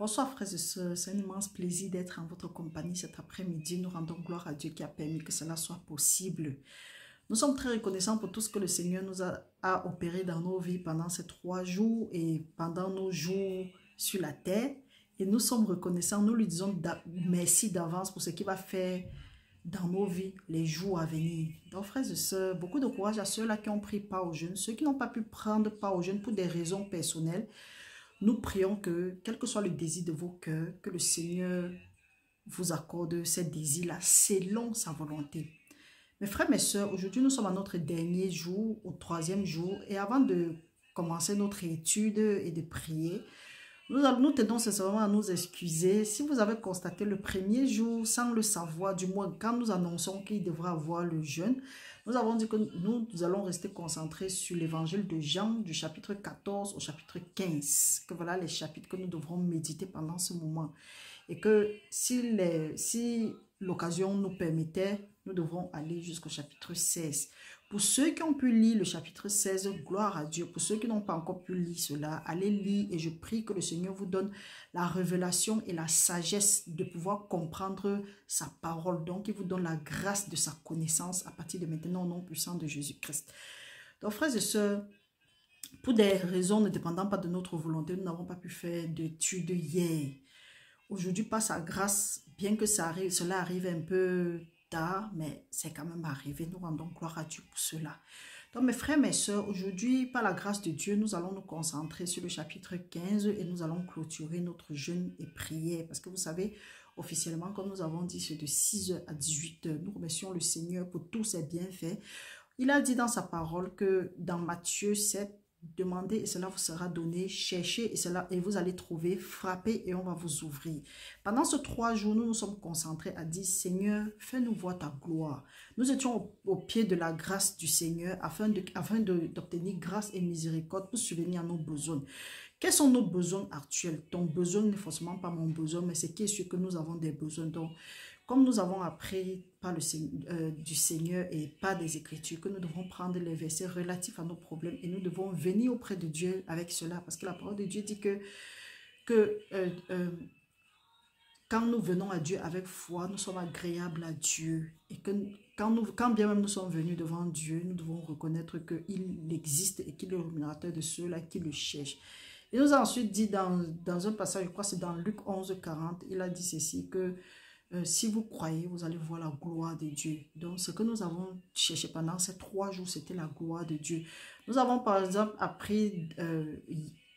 Bonsoir frères et sœurs, c'est un immense plaisir d'être en votre compagnie cet après-midi. Nous rendons gloire à Dieu qui a permis que cela soit possible. Nous sommes très reconnaissants pour tout ce que le Seigneur nous a opéré dans nos vies pendant ces 3 jours et pendant nos jours sur la terre. Et nous sommes reconnaissants, nous lui disons merci d'avance pour ce qu'il va faire dans nos vies les jours à venir. Donc frères et sœurs, beaucoup de courage à ceux-là qui ont pris part au jeûne, ceux qui n'ont pas pu prendre part au jeûne pour des raisons personnelles. Nous prions que, quel que soit le désir de vos cœurs, que le Seigneur vous accorde ces désirs-là selon sa volonté. Mes frères, mes sœurs, aujourd'hui nous sommes à notre dernier jour, au 3e jour, et avant de commencer notre étude et de prier, nous tenons sincèrement à nous excuser. Si vous avez constaté le premier jour sans le savoir, du moins quand nous annonçons qu'il devra avoir le jeûne, nous avons dit que nous allons rester concentrés sur l'évangile de Jean du chapitre 14 au chapitre 15. Que voilà les chapitres que nous devrons méditer pendant ce moment. Et que si l'occasion nous permettait, nous devrons aller jusqu'au chapitre 16. Pour ceux qui ont pu lire le chapitre 16, gloire à Dieu. Pour ceux qui n'ont pas encore pu lire cela, allez lire et je prie que le Seigneur vous donne la révélation et la sagesse de pouvoir comprendre sa parole. Donc, il vous donne la grâce de sa connaissance à partir de maintenant au nom puissant de Jésus-Christ. Donc, frères et sœurs, pour des raisons ne dépendant pas de notre volonté, nous n'avons pas pu faire d'études hier. Aujourd'hui, par sa grâce, bien que cela arrive un peu tard, mais c'est quand même arrivé. Nous rendons gloire à Dieu pour cela. Donc mes frères, mes sœurs, aujourd'hui, par la grâce de Dieu, nous allons nous concentrer sur le chapitre 15 et nous allons clôturer notre jeûne et prière. Parce que vous savez, officiellement, comme nous avons dit, c'est de 6h à 18h. Nous remercions le Seigneur pour tous ses bienfaits. Il a dit dans sa parole que dans Matthieu 7, demandez et cela vous sera donné, cherchez et vous allez trouver, frappez et on va vous ouvrir. Pendant ces 3 jours, nous nous sommes concentrés à dire, Seigneur, fais-nous voir ta gloire. Nous étions au pied de la grâce du Seigneur afin d'obtenir grâce et miséricorde pour subvenir à nos besoins. Quels sont nos besoins actuels? Ton besoin n'est forcément pas mon besoin, mais c'est qui est sûr que nous avons des besoins. Donc, comme nous avons appris par du Seigneur et par des Écritures, que nous devons prendre les versets relatifs à nos problèmes et nous devons venir auprès de Dieu avec cela. Parce que la parole de Dieu dit que quand nous venons à Dieu avec foi, nous sommes agréables à Dieu. Et que quand bien même nous sommes venus devant Dieu, nous devons reconnaître qu'il existe et qu'il est le rémunérateur de ceux-là qui le cherchent. Il nous a ensuite dit dans un passage, je crois que c'est dans Luc 11, 40, il a dit ceci, que si vous croyez, vous allez voir la gloire de Dieu. Donc, ce que nous avons cherché pendant ces 3 jours, c'était la gloire de Dieu. Nous avons par exemple appris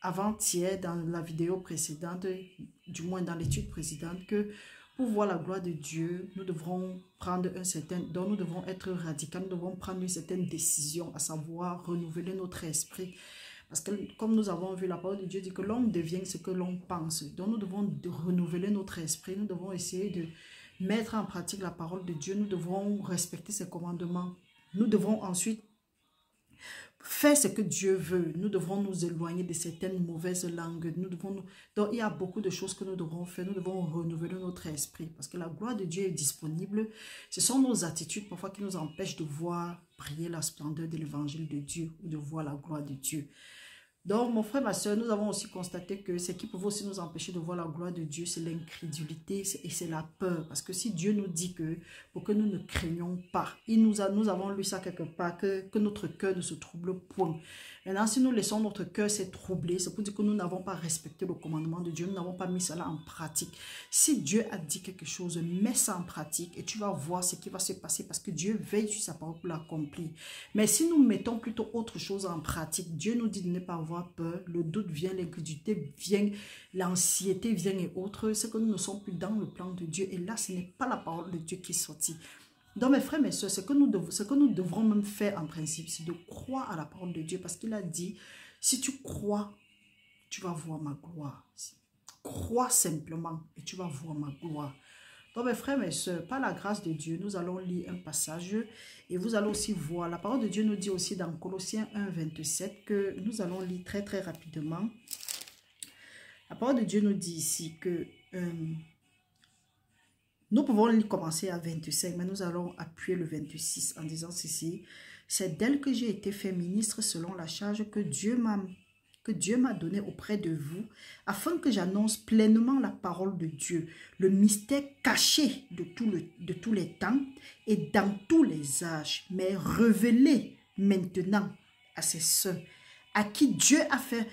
avant-hier dans la vidéo précédente, du moins dans l'étude précédente, que pour voir la gloire de Dieu, nous devrons prendre nous devons être radicaux, nous devons prendre une certaine décision, à savoir renouveler notre esprit. Parce que comme nous avons vu, la parole de Dieu dit que l'homme devient ce que l'on pense. Donc nous devons renouveler notre esprit. Nous devons essayer de mettre en pratique la parole de Dieu. Nous devons respecter ses commandements. Nous devons ensuite faire ce que Dieu veut. Nous devrons nous éloigner de certaines mauvaises langues. Donc il y a beaucoup de choses que nous devrons faire. Nous devons renouveler notre esprit. Parce que la gloire de Dieu est disponible. Ce sont nos attitudes parfois qui nous empêchent de voir briller la splendeur de l'évangile de Dieu ou de voir la gloire de Dieu. Donc, mon frère, ma soeur, nous avons aussi constaté que ce qui peut aussi nous empêcher de voir la gloire de Dieu, c'est l'incrédulité et c'est la peur. Parce que si Dieu nous dit que, pour que nous ne craignons pas, nous avons lu ça quelque part, que notre cœur ne se trouble point. Maintenant, si nous laissons notre cœur s'être troublé, c'est pour dire que nous n'avons pas respecté le commandement de Dieu, nous n'avons pas mis cela en pratique. Si Dieu a dit quelque chose, mets ça en pratique et tu vas voir ce qui va se passer parce que Dieu veille sur sa parole pour l'accomplir. Mais si nous mettons plutôt autre chose en pratique, Dieu nous dit de ne pas avoir peur, le doute vient, l'incrédulité vient, l'anxiété vient et autres, c'est que nous ne sommes plus dans le plan de Dieu et là, ce n'est pas la parole de Dieu qui est sortie. Donc mes frères, mes soeurs, ce que nous devrons même faire en principe, c'est de croire à la parole de Dieu parce qu'il a dit, si tu crois, tu vas voir ma gloire. Crois simplement et tu vas voir ma gloire. Donc mes frères, mes soeurs, par la grâce de Dieu, nous allons lire un passage et vous allez aussi voir. La parole de Dieu nous dit aussi dans Colossiens 1, 27 que nous allons lire très très rapidement. La parole de Dieu nous dit ici que nous pouvons commencer à 25, mais nous allons appuyer le 26 en disant ceci. C'est d'elle que j'ai été fait ministre selon la charge que Dieu m'a que Dieu m'a donné auprès de vous, afin que j'annonce pleinement la parole de Dieu, le mystère caché de tous les temps et dans tous les âges, mais révélé maintenant à ses saints, à qui Dieu a fait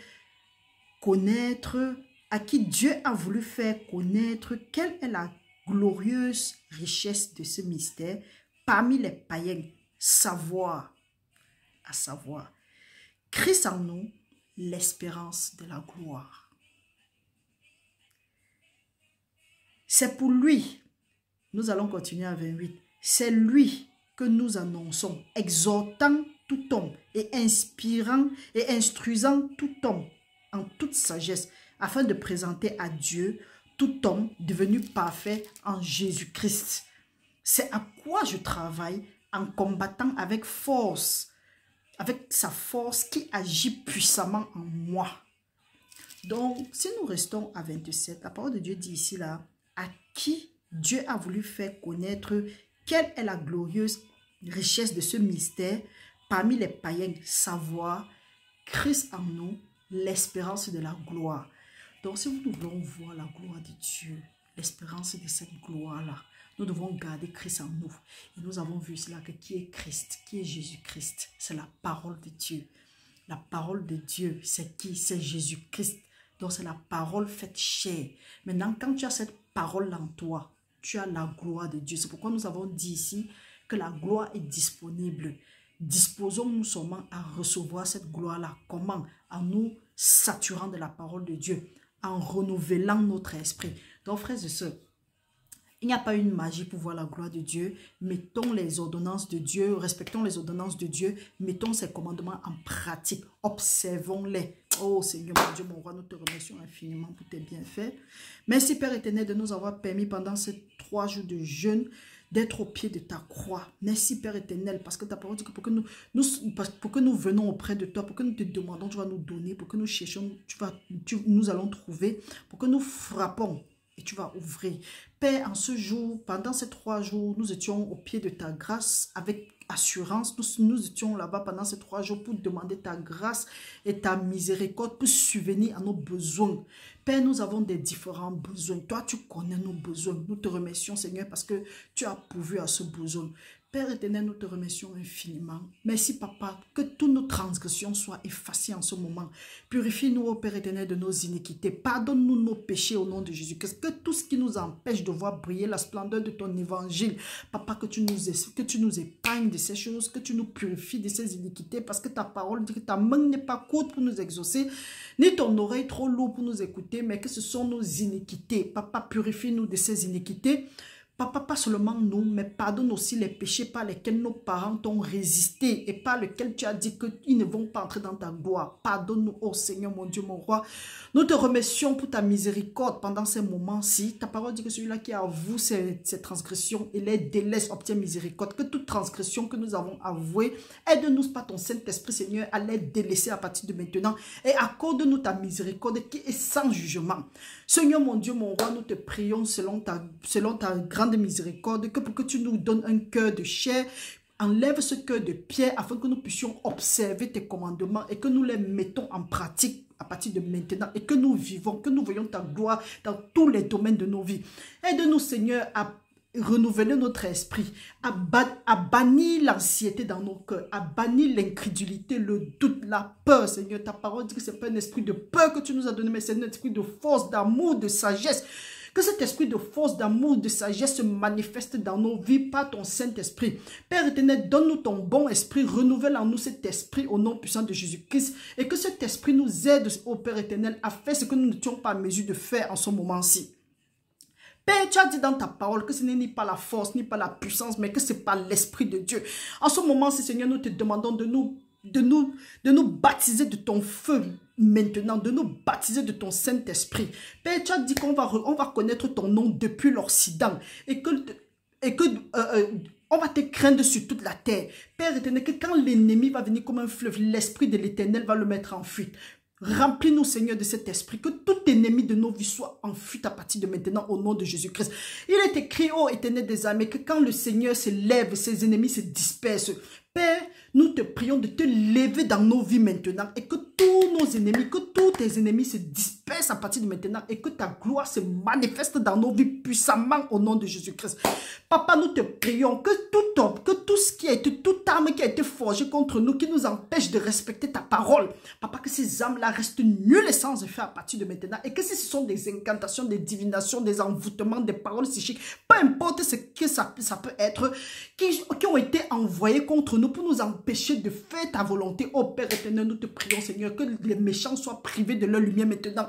connaître, à qui Dieu a voulu faire connaître quelle est la glorieuse richesse de ce mystère parmi les païens, à savoir, Christ en nous, l'espérance de la gloire. C'est pour lui, nous allons continuer à 28, c'est lui que nous annonçons, exhortant tout homme et inspirant et instruisant tout homme en toute sagesse, afin de présenter à Dieu tout homme devenu parfait en Jésus-Christ. C'est à quoi je travaille en combattant avec force, avec sa force qui agit puissamment en moi. Donc, si nous restons à 27, la parole de Dieu dit ici, là, à qui Dieu a voulu faire connaître quelle est la glorieuse richesse de ce mystère parmi les païens, savoir Christ en nous, l'espérance de la gloire. Donc, si nous voulons voir la gloire de Dieu, l'espérance de cette gloire-là, nous devons garder Christ en nous. Et nous avons vu cela, que qui est Christ, qui est Jésus-Christ, c'est la parole de Dieu. La parole de Dieu, c'est qui? C'est Jésus-Christ. Donc, c'est la parole faite chair. Maintenant, quand tu as cette parole en toi, tu as la gloire de Dieu. C'est pourquoi nous avons dit ici que la gloire est disponible. Disposons-nous seulement à recevoir cette gloire-là. Comment? En nous saturant de la parole de Dieu, en renouvelant notre esprit. Donc, frères et sœurs, il n'y a pas une magie pour voir la gloire de Dieu. Mettons les ordonnances de Dieu, respectons les ordonnances de Dieu, mettons ses commandements en pratique, observons-les. Oh Seigneur, mon Dieu, mon roi, nous te remercions infiniment pour tes bienfaits. Merci Père éternel de nous avoir permis pendant ces 3 jours de jeûne d'être au pied de ta croix. Merci Père éternel, parce que ta parole dit que pour que nous venons auprès de toi, pour que nous te demandons, tu vas nous donner, pour que nous cherchons, nous allons trouver, pour que nous frappons et tu vas ouvrir. Père, en ce jour, pendant ces 3 jours, nous étions au pied de ta grâce avec assurance. Nous étions là-bas pendant ces 3 jours pour demander ta grâce et ta miséricorde pour subvenir à nos besoins. Père, nous avons des différents besoins. Toi, tu connais nos besoins. Nous te remercions, Seigneur, parce que tu as pourvu à ce besoin. Père éternel, nous te remercions infiniment. Merci, Papa, que toutes nos transgressions soient effacées en ce moment. Purifie-nous, ô Père éternel, de nos iniquités. Pardonne-nous nos péchés au nom de Jésus-Christ. Que tout ce qui nous empêche de voir briller la splendeur de ton évangile, Papa, que tu nous épargnes de ces choses, que tu nous purifies de ces iniquités, parce que ta parole dit que ta main n'est pas courte pour nous exaucer, ni ton oreille trop lourde pour nous écouter, mais que ce sont nos iniquités. Papa, purifie-nous de ces iniquités. Papa, pas seulement nous, mais pardonne aussi les péchés par lesquels nos parents t'ont résisté et par lesquels tu as dit qu'ils ne vont pas entrer dans ta gloire. Pardonne-nous, oh Seigneur, mon Dieu, mon roi. Nous te remercions pour ta miséricorde pendant ces moments-ci. Ta parole dit que celui-là qui avoue ses transgressions et les délaisse obtient miséricorde. Que toute transgression que nous avons avouée, aide-nous par ton Saint-Esprit, Seigneur, à les délaisser à partir de maintenant et accorde-nous ta miséricorde qui est sans jugement. Seigneur, mon Dieu, mon roi, nous te prions selon ta grande miséricorde, que pour que tu nous donnes un cœur de chair, enlève ce cœur de pierre afin que nous puissions observer tes commandements et que nous les mettons en pratique à partir de maintenant et que nous vivons, que nous voyons ta gloire dans tous les domaines de nos vies. Aide-nous, Seigneur, à renouveler notre esprit, à bannir l'anxiété dans nos cœurs, à bannir l'incrédulité, le doute, la peur. Seigneur, ta parole dit que ce n'est pas un esprit de peur que tu nous as donné, mais c'est un esprit de force, d'amour, de sagesse. Que cet esprit de force, d'amour, de sagesse se manifeste dans nos vies par ton Saint-Esprit. Père éternel, donne-nous ton bon esprit, renouvelle en nous cet esprit au nom puissant de Jésus-Christ et que cet esprit nous aide, ô Père éternel, à faire ce que nous n'étions pas en mesure de faire en ce moment-ci. Père, tu as dit dans ta parole que ce n'est ni pas la force, ni pas la puissance, mais que c'est par l'Esprit de Dieu. En ce moment-ci, Seigneur, nous te demandons de nous baptiser de ton feu maintenant, de nous baptiser de ton Saint-Esprit. Père, tu as dit qu'on va connaître ton nom depuis l'Occident et que on va te craindre sur toute la terre. Père éternel, que quand l'ennemi va venir comme un fleuve, l'Esprit de l'Éternel va le mettre en fuite. Remplis-nous, Seigneur, de cet esprit, que tout ennemi de nos vies soit en fuite à partir de maintenant au nom de Jésus-Christ. Il est écrit, ô Éternel des armées, que quand le Seigneur se lève, ses ennemis se dispersent. Père, nous te prions de te lever dans nos vies maintenant et que tous nos ennemis, que tous tes ennemis se dispersent à partir de maintenant et que ta gloire se manifeste dans nos vies puissamment au nom de Jésus-Christ. Papa, nous te prions que tout homme, que tout ce qui a été, toute arme qui a été forgée contre nous, qui nous empêche de respecter ta parole, Papa, que ces âmes-là restent nulles et sans effet à partir de maintenant et que si ce sont des incantations, des divinations, des envoûtements, des paroles psychiques, peu importe ce que ça peut être, qui ont été envoyés contre nous pour nous empêcher de faire ta volonté. Oh Père éternel, nous te prions Seigneur, que les méchants soient privés de leur lumière maintenant.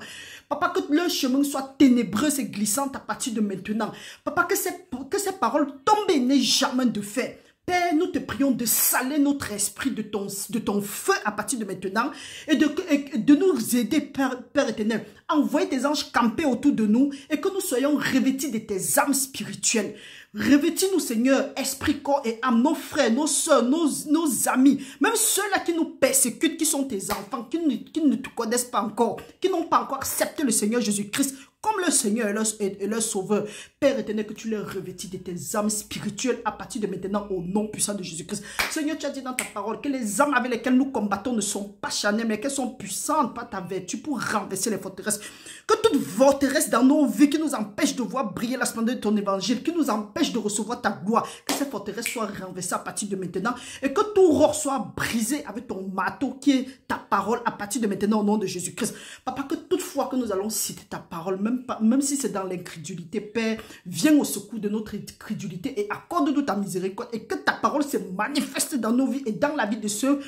Papa, que leur chemin soit ténébreux et glissant à partir de maintenant. Papa, que ces paroles tombent et n'aient jamais de fait. Père, nous te prions de saler notre esprit de ton feu à partir de maintenant et de nous aider, Père éternel. Envoie tes anges camper autour de nous et que nous soyons revêtis de tes âmes spirituelles. Revêtis-nous, Seigneur, esprit, corps et âme, nos frères, nos soeurs, nos amis, même ceux-là qui nous persécutent, qui sont tes enfants, qui ne te connaissent pas encore, qui n'ont pas encore accepté le Seigneur Jésus-Christ comme leur Seigneur et leur Sauveur. Père éternel, que tu les revêtis de tes âmes spirituelles à partir de maintenant au nom puissant de Jésus-Christ. Seigneur, tu as dit dans ta parole que les âmes avec lesquelles nous combattons ne sont pas charnelles, mais qu'elles sont puissantes par ta vertu pour renverser les forteresses. Que toute forteresse dans nos vies qui nous empêche de voir briller la splendeur de ton évangile, qui nous empêche de recevoir ta gloire, que ces forteresses soient renversées à partir de maintenant et que tout roc soit brisé avec ton marteau qui est ta parole à partir de maintenant au nom de Jésus-Christ. Papa, que toutefois que nous allons citer ta parole, même si c'est dans l'incrédulité, Père, viens au secours de notre incrédulité et accorde-nous ta miséricorde et que ta parole se manifeste dans nos vies et dans la vie de ceux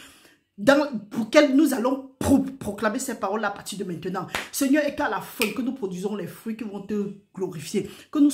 pour lesquels nous allons proclamer ces paroles à partir de maintenant. Seigneur, et qu'à la fin, que nous produisons les fruits qui vont te glorifier, que nous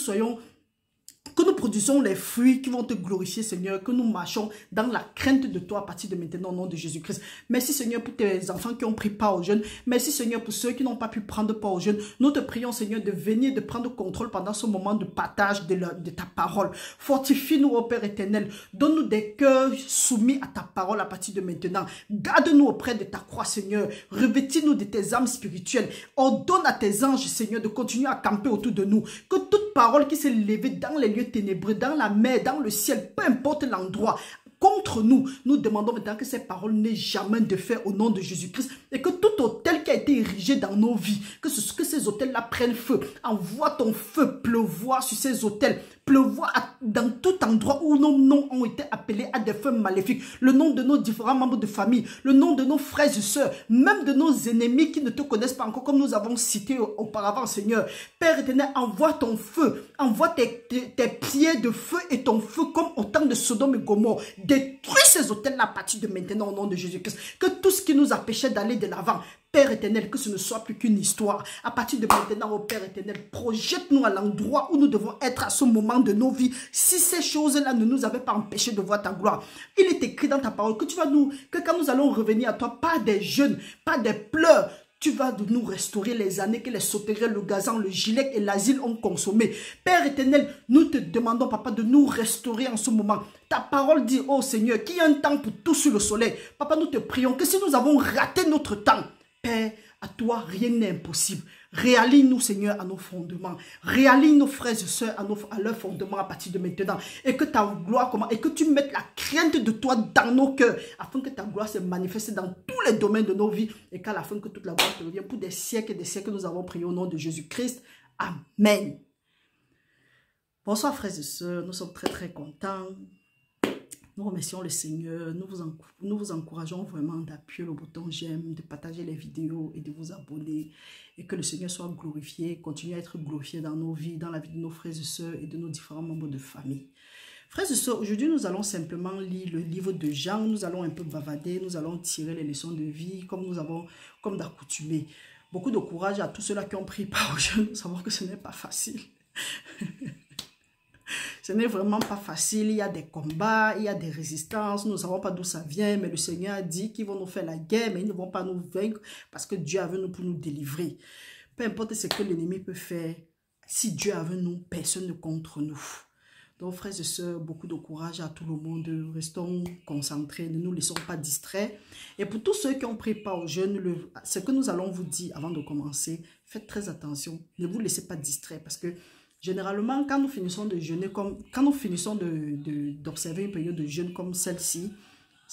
produisons les fruits qui vont te glorifier, Seigneur, que nous marchons dans la crainte de toi à partir de maintenant au nom de Jésus-Christ. Merci, Seigneur, pour tes enfants qui ont pris part au jeûne. Merci, Seigneur, pour ceux qui n'ont pas pu prendre part au jeûne. Nous te prions, Seigneur, de venir, de prendre contrôle pendant ce moment de partage de ta parole. Fortifie-nous, ô Père éternel. Donne-nous des cœurs soumis à ta parole à partir de maintenant. Garde-nous auprès de ta croix, Seigneur. Revêtis-nous de tes âmes spirituelles. Ordonne à tes anges, Seigneur, de continuer à camper autour de nous. Que toute parole qui s'est levée dans les lieux ténébreux, dans la mer, dans le ciel, peu importe l'endroit, contre nous, nous demandons maintenant que ces paroles n'aient jamais de fait au nom de Jésus-Christ et que tout autel qui a été érigé dans nos vies, que ces autels-là prennent feu. Envoie ton feu pleuvoir sur ces autels, pleuvoir dans tout endroit où nos noms ont été appelés à des feux maléfiques, le nom de nos différents membres de famille, le nom de nos frères et sœurs, même de nos ennemis qui ne te connaissent pas encore, comme nous avons cité auparavant, Seigneur. Père éternel, envoie ton feu, envoie tes pieds de feu et ton feu comme au temps de Sodome et Gomorrhe. Détruis ces hôtels-là à partir de maintenant au nom de Jésus-Christ. Que tout ce qui nous empêchait d'aller de l'avant, Père éternel, que ce ne soit plus qu'une histoire. À partir de maintenant, au Père éternel, projette-nous à l'endroit où nous devons être à ce moment de nos vies. Si ces choses-là ne nous avaient pas empêché de voir ta gloire. Il est écrit dans ta parole que quand nous allons revenir à toi, pas des jeûnes, pas des pleurs, tu vas nous restaurer les années que les sauterelles, le gazan, le gilet et l'asile ont consommé. Père éternel, nous te demandons, Papa, de nous restaurer en ce moment. Ta parole dit, oh Seigneur, qu'il y a un temps pour tout sur le soleil. Papa, nous te prions que si nous avons raté notre temps, Père, à toi, rien n'est impossible. Réaligne-nous, Seigneur, à nos fondements. Réaligne nos frères et sœurs à leurs fondements à partir de maintenant. Et que ta gloire, et que tu mettes la crainte de toi dans nos cœurs, afin que ta gloire se manifeste dans tous les domaines de nos vies. Et qu'à la fin, que toute la gloire te revienne pour des siècles et des siècles. Nous avons prié au nom de Jésus-Christ. Amen. Bonsoir, frères et sœurs. Nous sommes très, très contents. Nous remercions le Seigneur, nous vous encourageons vraiment d'appuyer le bouton j'aime, de partager les vidéos et de vous abonner. Et que le Seigneur soit glorifié, continue à être glorifié dans nos vies, dans la vie de nos frères et sœurs et de nos différents membres de famille. Frères et sœurs, aujourd'hui nous allons simplement lire le livre de Jean, nous allons un peu bavader, nous allons tirer les leçons de vie comme d'accoutumé. Beaucoup de courage à tous ceux-là qui ont pris part au jeûne, savoir que ce n'est pas facile. Ce n'est vraiment pas facile, il y a des combats, il y a des résistances, nous ne savons pas d'où ça vient, mais le Seigneur a dit qu'ils vont nous faire la guerre, mais ils ne vont pas nous vaincre parce que Dieu est avec nous pour nous délivrer. Peu importe ce que l'ennemi peut faire, si Dieu est avec nous, personne ne contre nous. Donc frères et sœurs, beaucoup de courage à tout le monde, restons concentrés, ne nous laissons pas distraits. Et pour tous ceux qui ont pris part au jeûne, ce que nous allons vous dire avant de commencer, faites très attention, ne vous laissez pas distraire parce que généralement, quand nous finissons de jeûner, quand nous finissons d'observer une période de jeûne comme celle-ci,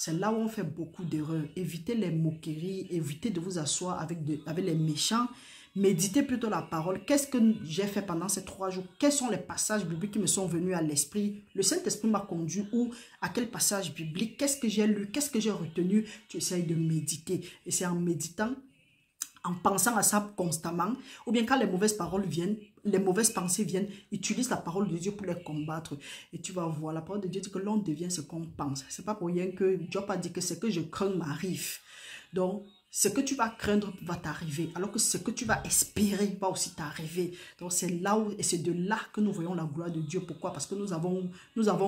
C'est là où on fait beaucoup d'erreurs. Évitez les moqueries, évitez de vous asseoir avec les méchants. Méditez plutôt la parole. Qu'est-ce que j'ai fait pendant ces 3 jours? Quels sont les passages bibliques qui me sont venus à l'esprit? Le Saint-Esprit m'a conduit où? À quel passage biblique? Qu'est-ce que j'ai lu? Qu'est-ce que j'ai retenu? Tu essayes de méditer. Et c'est en méditant, en pensant à ça constamment, ou bien quand les mauvaises paroles viennent, les mauvaises pensées viennent, utilise la parole de Dieu pour les combattre. Et tu vas voir, la parole de Dieu dit que l'on devient ce qu'on pense. C'est pas pour rien que Job a dit que ce que je crains m'arrive. Donc, ce que tu vas craindre va t'arriver, alors que ce que tu vas espérer va aussi t'arriver. Donc, c'est là où, et c'est de là que nous voyons la gloire de Dieu. Pourquoi? Parce que nous avons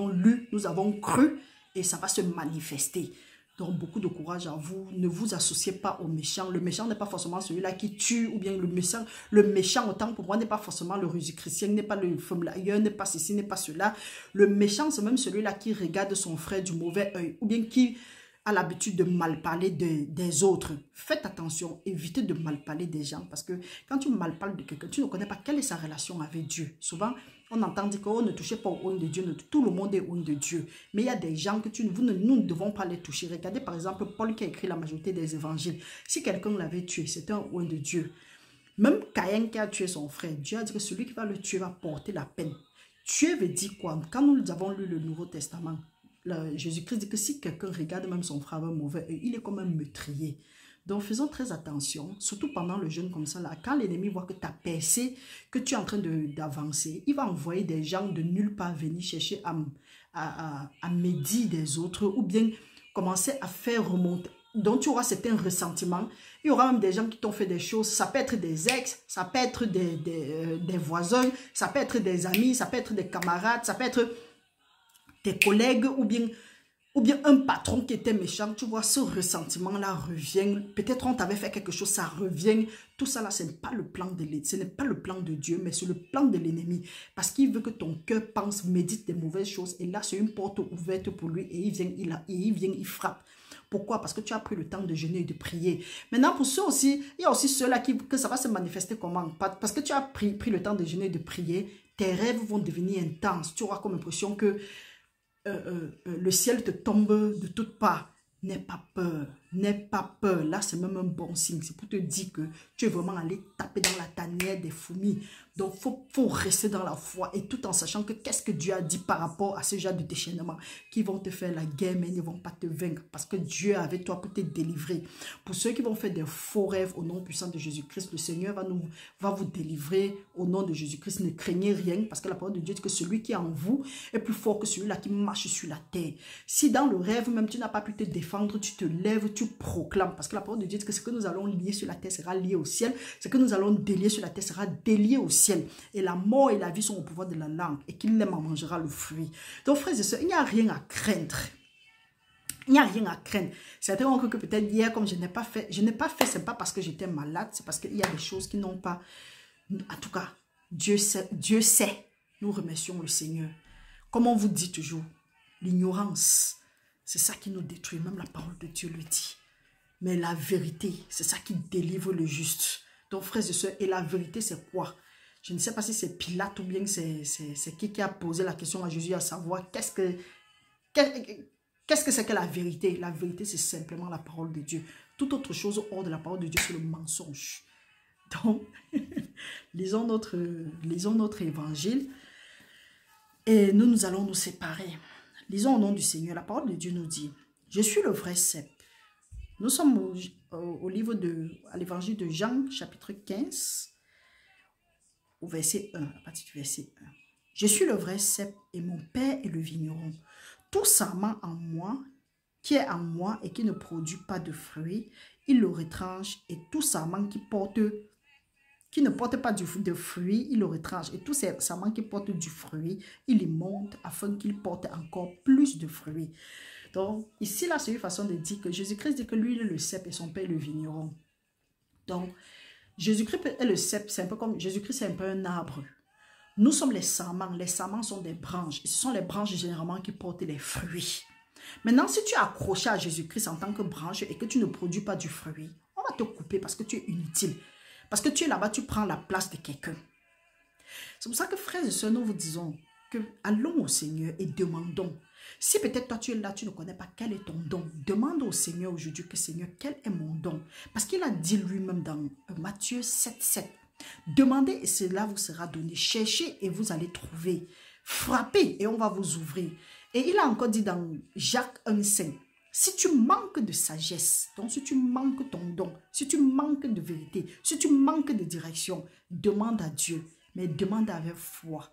lu, nous avons cru, et ça va se manifester. Donc, beaucoup de courage à vous. Ne vous associez pas au méchant. Le méchant n'est pas forcément celui-là qui tue, ou bien le méchant, autant pour moi, n'est pas forcément le Jésus-chrétien, n'est pas le femme-laïeur, n'est pas ceci, n'est pas cela. Le méchant, c'est même celui-là qui regarde son frère du mauvais œil, ou bien qui a l'habitude de mal parler des autres. Faites attention, évitez de mal parler des gens, parce que quand tu mal parles de quelqu'un, tu ne connais pas quelle est sa relation avec Dieu. Souvent, on entend dire qu'on ne touchez pas au oint de Dieu, tout le monde est oint de Dieu. Mais il y a des gens que nous ne devons pas les toucher. Regardez par exemple Paul qui a écrit la majorité des évangiles. Si quelqu'un l'avait tué, c'était un oint de Dieu. Même Caïn qui a tué son frère, Dieu a dit que celui qui va le tuer va porter la peine. Tuer veut dire quoi? Quand nous avons lu le Nouveau Testament, Jésus-Christ dit que si quelqu'un regarde même son frère avec un mauvais œil, il est comme un meurtrier. Donc faisons très attention, surtout pendant le jeûne comme ça, là, quand l'ennemi voit que tu as percé, que tu es en train d'avancer, il va envoyer des gens de nulle part venir chercher à médire des autres, ou bien commencer à faire remonter. Donc tu auras certains ressentiments. Il y aura même des gens qui t'ont fait des choses. Ça peut être des ex, ça peut être des voisins, ça peut être des amis, ça peut être des camarades, ça peut être tes collègues, ou bien un patron qui était méchant. Tu vois, ce ressentiment-là revient. Peut-être on t'avait fait quelque chose, ça revient. Tout ça là, ce n'est pas le plan de l'ennemi, ce n'est pas le plan de Dieu, mais c'est le plan de l'ennemi. Parce qu'il veut que ton cœur pense, médite des mauvaises choses. Et là, c'est une porte ouverte pour lui. Et il frappe. Pourquoi? Parce que tu as pris le temps de jeûner et de prier. Maintenant, pour ceux aussi, il y a aussi ceux-là que ça va se manifester comment? Parce que tu as pris le temps de jeûner et de prier, tes rêves vont devenir intenses. Tu auras comme impression que le ciel te tombe de toutes parts. N'aie pas peur, n'aie pas peur. Là, c'est même un bon signe. C'est pour te dire que tu es vraiment allé taper dans la tanière des fourmis. Donc, faut rester dans la foi et tout en sachant que qu'est-ce que Dieu a dit par rapport à ce genre de déchaînement qui vont te faire la guerre, mais ils ne vont pas te vaincre parce que Dieu est avec toi pour te délivrer. Pour ceux qui vont faire des faux rêves au nom puissant de Jésus-Christ, le Seigneur va vous délivrer au nom de Jésus-Christ. Ne craignez rien parce que la parole de Dieu dit que celui qui est en vous est plus fort que celui-là qui marche sur la terre. Si dans le rêve même tu n'as pas pu te défendre, tu te lèves, tu proclames parce que la parole de Dieu dit que ce que nous allons lier sur la terre sera lié au ciel, ce que nous allons délier sur la terre sera délié au ciel. Et la mort et la vie sont au pouvoir de la langue et qu'il l'aime en mangera le fruit. Donc frères et sœurs, il n'y a rien à craindre. Il n'y a rien à craindre. Certains ont cru que peut-être hier, comme je n'ai pas fait, c'est pas parce que j'étais malade, c'est parce qu'il y a des choses qui n'ont pas... En tout cas, Dieu sait. Nous remercions le Seigneur. Comme on vous dit toujours, l'ignorance, c'est ça qui nous détruit. Même la parole de Dieu le dit. Mais la vérité, c'est ça qui délivre le juste. Donc frères et sœurs, et la vérité c'est quoi? Je ne sais pas si c'est Pilate ou bien c'est qui a posé la question à Jésus à savoir qu'est-ce que c'est que la vérité. La vérité, c'est simplement la parole de Dieu. Toute autre chose hors de la parole de Dieu, c'est le mensonge. Donc, lisons notre évangile et nous allons nous séparer. Lisons au nom du Seigneur. La parole de Dieu nous dit, je suis le vrai cep. Nous sommes à l'évangile de Jean, chapitre 15, au verset 1, à partir du verset 1. Je suis le vrai cep et mon père est le vigneron. Tout sarment en moi, qui est en moi et qui ne produit pas de fruits, il le retranche, et tout sarment qui ne porte pas de fruits, il le retranche. Et tout sarment qui porte du fruit, il y monte afin qu'il porte encore plus de fruits. Donc, ici, là, c'est une façon de dire que Jésus-Christ dit que lui, il est le cep et son père est le vigneron. Donc, Jésus-Christ est le cep, c'est un peu comme Jésus-Christ, c'est un peu un arbre. Nous sommes les sarments. Les sarments sont des branches. Et ce sont les branches généralement qui portent les fruits. Maintenant, si tu es accroché à Jésus-Christ en tant que branche et que tu ne produis pas du fruit, on va te couper parce que tu es inutile. Parce que tu es là-bas, tu prends la place de quelqu'un. C'est pour ça que frères et sœurs, nous vous disons que allons au Seigneur et demandons. Si peut-être toi tu es là, tu ne connais pas quel est ton don, demande au Seigneur aujourd'hui que Seigneur, quel est mon don? Parce qu'il a dit lui-même dans Matthieu 7:7. Demandez et cela vous sera donné. Cherchez et vous allez trouver. Frappez et on va vous ouvrir. Et il a encore dit dans Jacques 1:5. Si tu manques de sagesse, donc si tu manques ton don, si tu manques de vérité, si tu manques de direction, demande à Dieu, mais demande avec foi.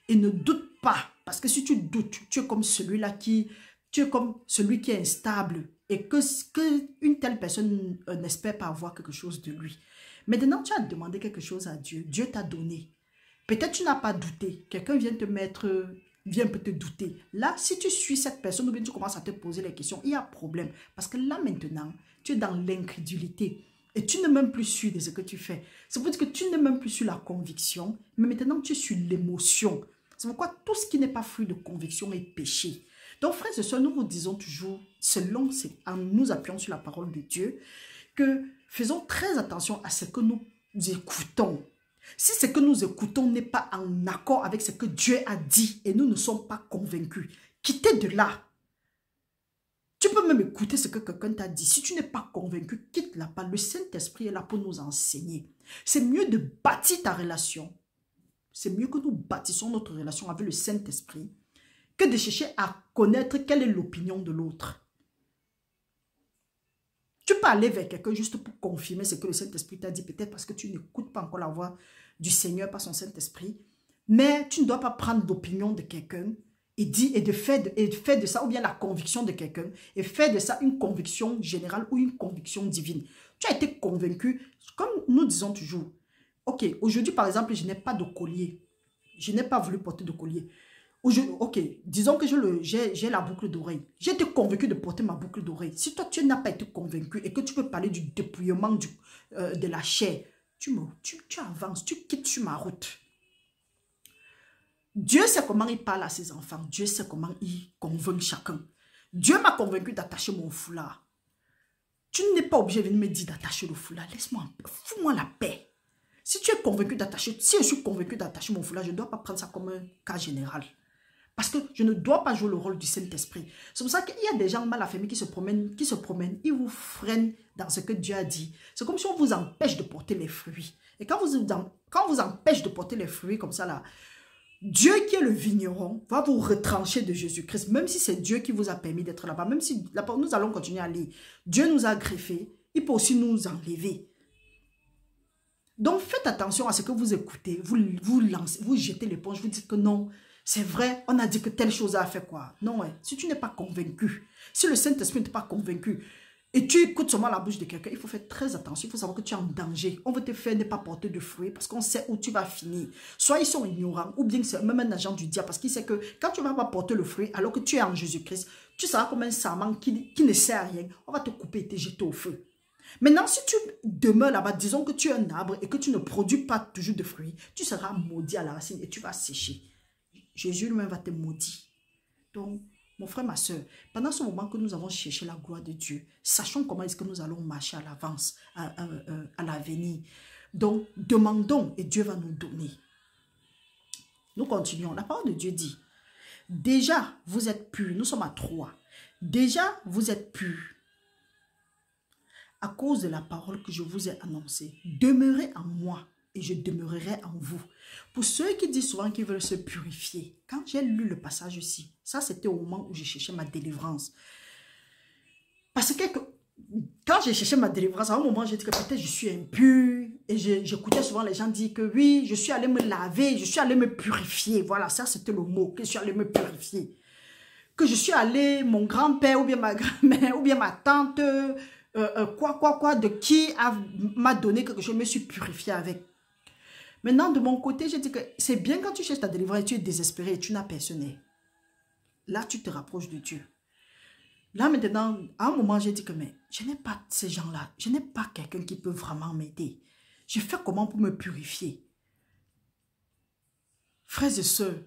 Et ne doute pas, parce que si tu doutes, tu es comme celui-là qui est instable et que une telle personne n'espère pas avoir quelque chose de lui. Maintenant, tu as demandé quelque chose à Dieu, Dieu t'a donné. Peut-être tu n'as pas douté, quelqu'un vient peut te douter. Là, si tu suis cette personne ou bien tu commences à te poser les questions, il y a problème. Parce que là maintenant, tu es dans l'incrédulité. Et tu n'es même plus sûr de ce que tu fais. C'est pour dire que tu n'es même plus sur la conviction, mais maintenant tu es sur l'émotion. C'est pourquoi tout ce qui n'est pas fruit de conviction est péché. Donc frères et sœurs, nous vous disons toujours, selon en nous appuyant sur la parole de Dieu, que faisons très attention à ce que nous écoutons. Si ce que nous écoutons n'est pas en accord avec ce que Dieu a dit et nous ne sommes pas convaincus, quittez de là. Tu peux même écouter ce que quelqu'un t'a dit. Si tu n'es pas convaincu, quitte là-bas. Le Saint-Esprit est là pour nous enseigner. C'est mieux de bâtir ta relation. C'est mieux que nous bâtissons notre relation avec le Saint-Esprit que de chercher à connaître quelle est l'opinion de l'autre. Tu peux aller vers quelqu'un juste pour confirmer ce que le Saint-Esprit t'a dit, peut-être parce que tu n'écoutes pas encore la voix du Seigneur par son Saint-Esprit. Mais tu ne dois pas prendre l'opinion de quelqu'un et de faire de ça, ou bien la conviction de quelqu'un, et faire de ça une conviction générale ou une conviction divine. Tu as été convaincu, comme nous disons toujours, ok, aujourd'hui par exemple, je n'ai pas de collier. Je n'ai pas voulu porter de collier. Ok, disons que j'ai la boucle d'oreille. J'ai été convaincu de porter ma boucle d'oreille. Si toi, tu n'as pas été convaincu et que tu veux parler du dépouillement de la chair, tu avances, tu quittes sur ma route. Dieu sait comment il parle à ses enfants. Dieu sait comment il convainc chacun. Dieu m'a convaincu d'attacher mon foulard. Tu n'es pas obligé de me dire d'attacher le foulard. Laisse-moi, fous-moi la paix. Si tu es convaincu d'attacher, si je suis convaincu d'attacher mon foulard, je ne dois pas prendre ça comme un cas général. Parce que je ne dois pas jouer le rôle du Saint-Esprit. C'est pour ça qu'il y a des gens mal affirmés qui se promènent, ils vous freinent dans ce que Dieu a dit. C'est comme si on vous empêche de porter les fruits. Et quand on vous empêche de porter les fruits comme ça là, Dieu qui est le vigneron va vous retrancher de Jésus-Christ, même si c'est Dieu qui vous a permis d'être là-bas, même si nous allons continuer à lire. Dieu nous a greffés, il peut aussi nous enlever. Donc faites attention à ce que vous écoutez, vous jetez l'éponge, vous dites que non, c'est vrai, on a dit que telle chose a fait quoi. Non, ouais. Si tu n'es pas convaincu, si le Saint-Esprit n'est pas convaincu, et tu écoutes seulement la bouche de quelqu'un, il faut faire très attention, il faut savoir que tu es en danger. On veut te faire ne pas porter de fruits parce qu'on sait où tu vas finir. Soit ils sont ignorants, ou bien c'est même un agent du diable parce qu'il sait que quand tu ne vas pas porter le fruit alors que tu es en Jésus-Christ, tu seras comme un sarment qui ne sert à rien. On va te couper et te jeter au feu. Maintenant, si tu demeures là-bas, disons que tu es un arbre et que tu ne produis pas toujours de fruits, tu seras maudit à la racine et tu vas sécher. Jésus lui-même va te maudire. Donc, mon frère, ma soeur, pendant ce moment que nous avons cherché la gloire de Dieu, sachons comment est-ce que nous allons marcher à l'avance, à l'avenir. Donc, demandons et Dieu va nous donner. Nous continuons. La parole de Dieu dit, déjà, vous êtes purs. Nous sommes à 3. Déjà, vous êtes purs. À cause de la parole que je vous ai annoncée, demeurez en moi et je demeurerai en vous. Pour ceux qui disent souvent qu'ils veulent se purifier, quand j'ai lu le passage ici, ça c'était au moment où j'ai cherché ma délivrance. Parce que quand j'ai cherché ma délivrance, à un moment j'ai dit que peut-être je suis impur. Et j'écoutais souvent les gens dire que oui, je suis allé me laver, je suis allé me purifier. Voilà, ça c'était le mot, que je suis allé me purifier. Que je suis allé, mon grand-père ou bien ma grand-mère ou bien ma tante, de qui m'a donné quelque chose, je me suis purifié avec. Maintenant, de mon côté, j'ai dit que c'est bien quand tu cherches ta délivrance et tu es désespéré et tu n'as personne. Là, tu te rapproches de Dieu. Là, maintenant, à un moment, j'ai dit que mais je n'ai pas ces gens-là. Je n'ai pas quelqu'un qui peut vraiment m'aider. Je fais comment pour me purifier? Frères et sœurs,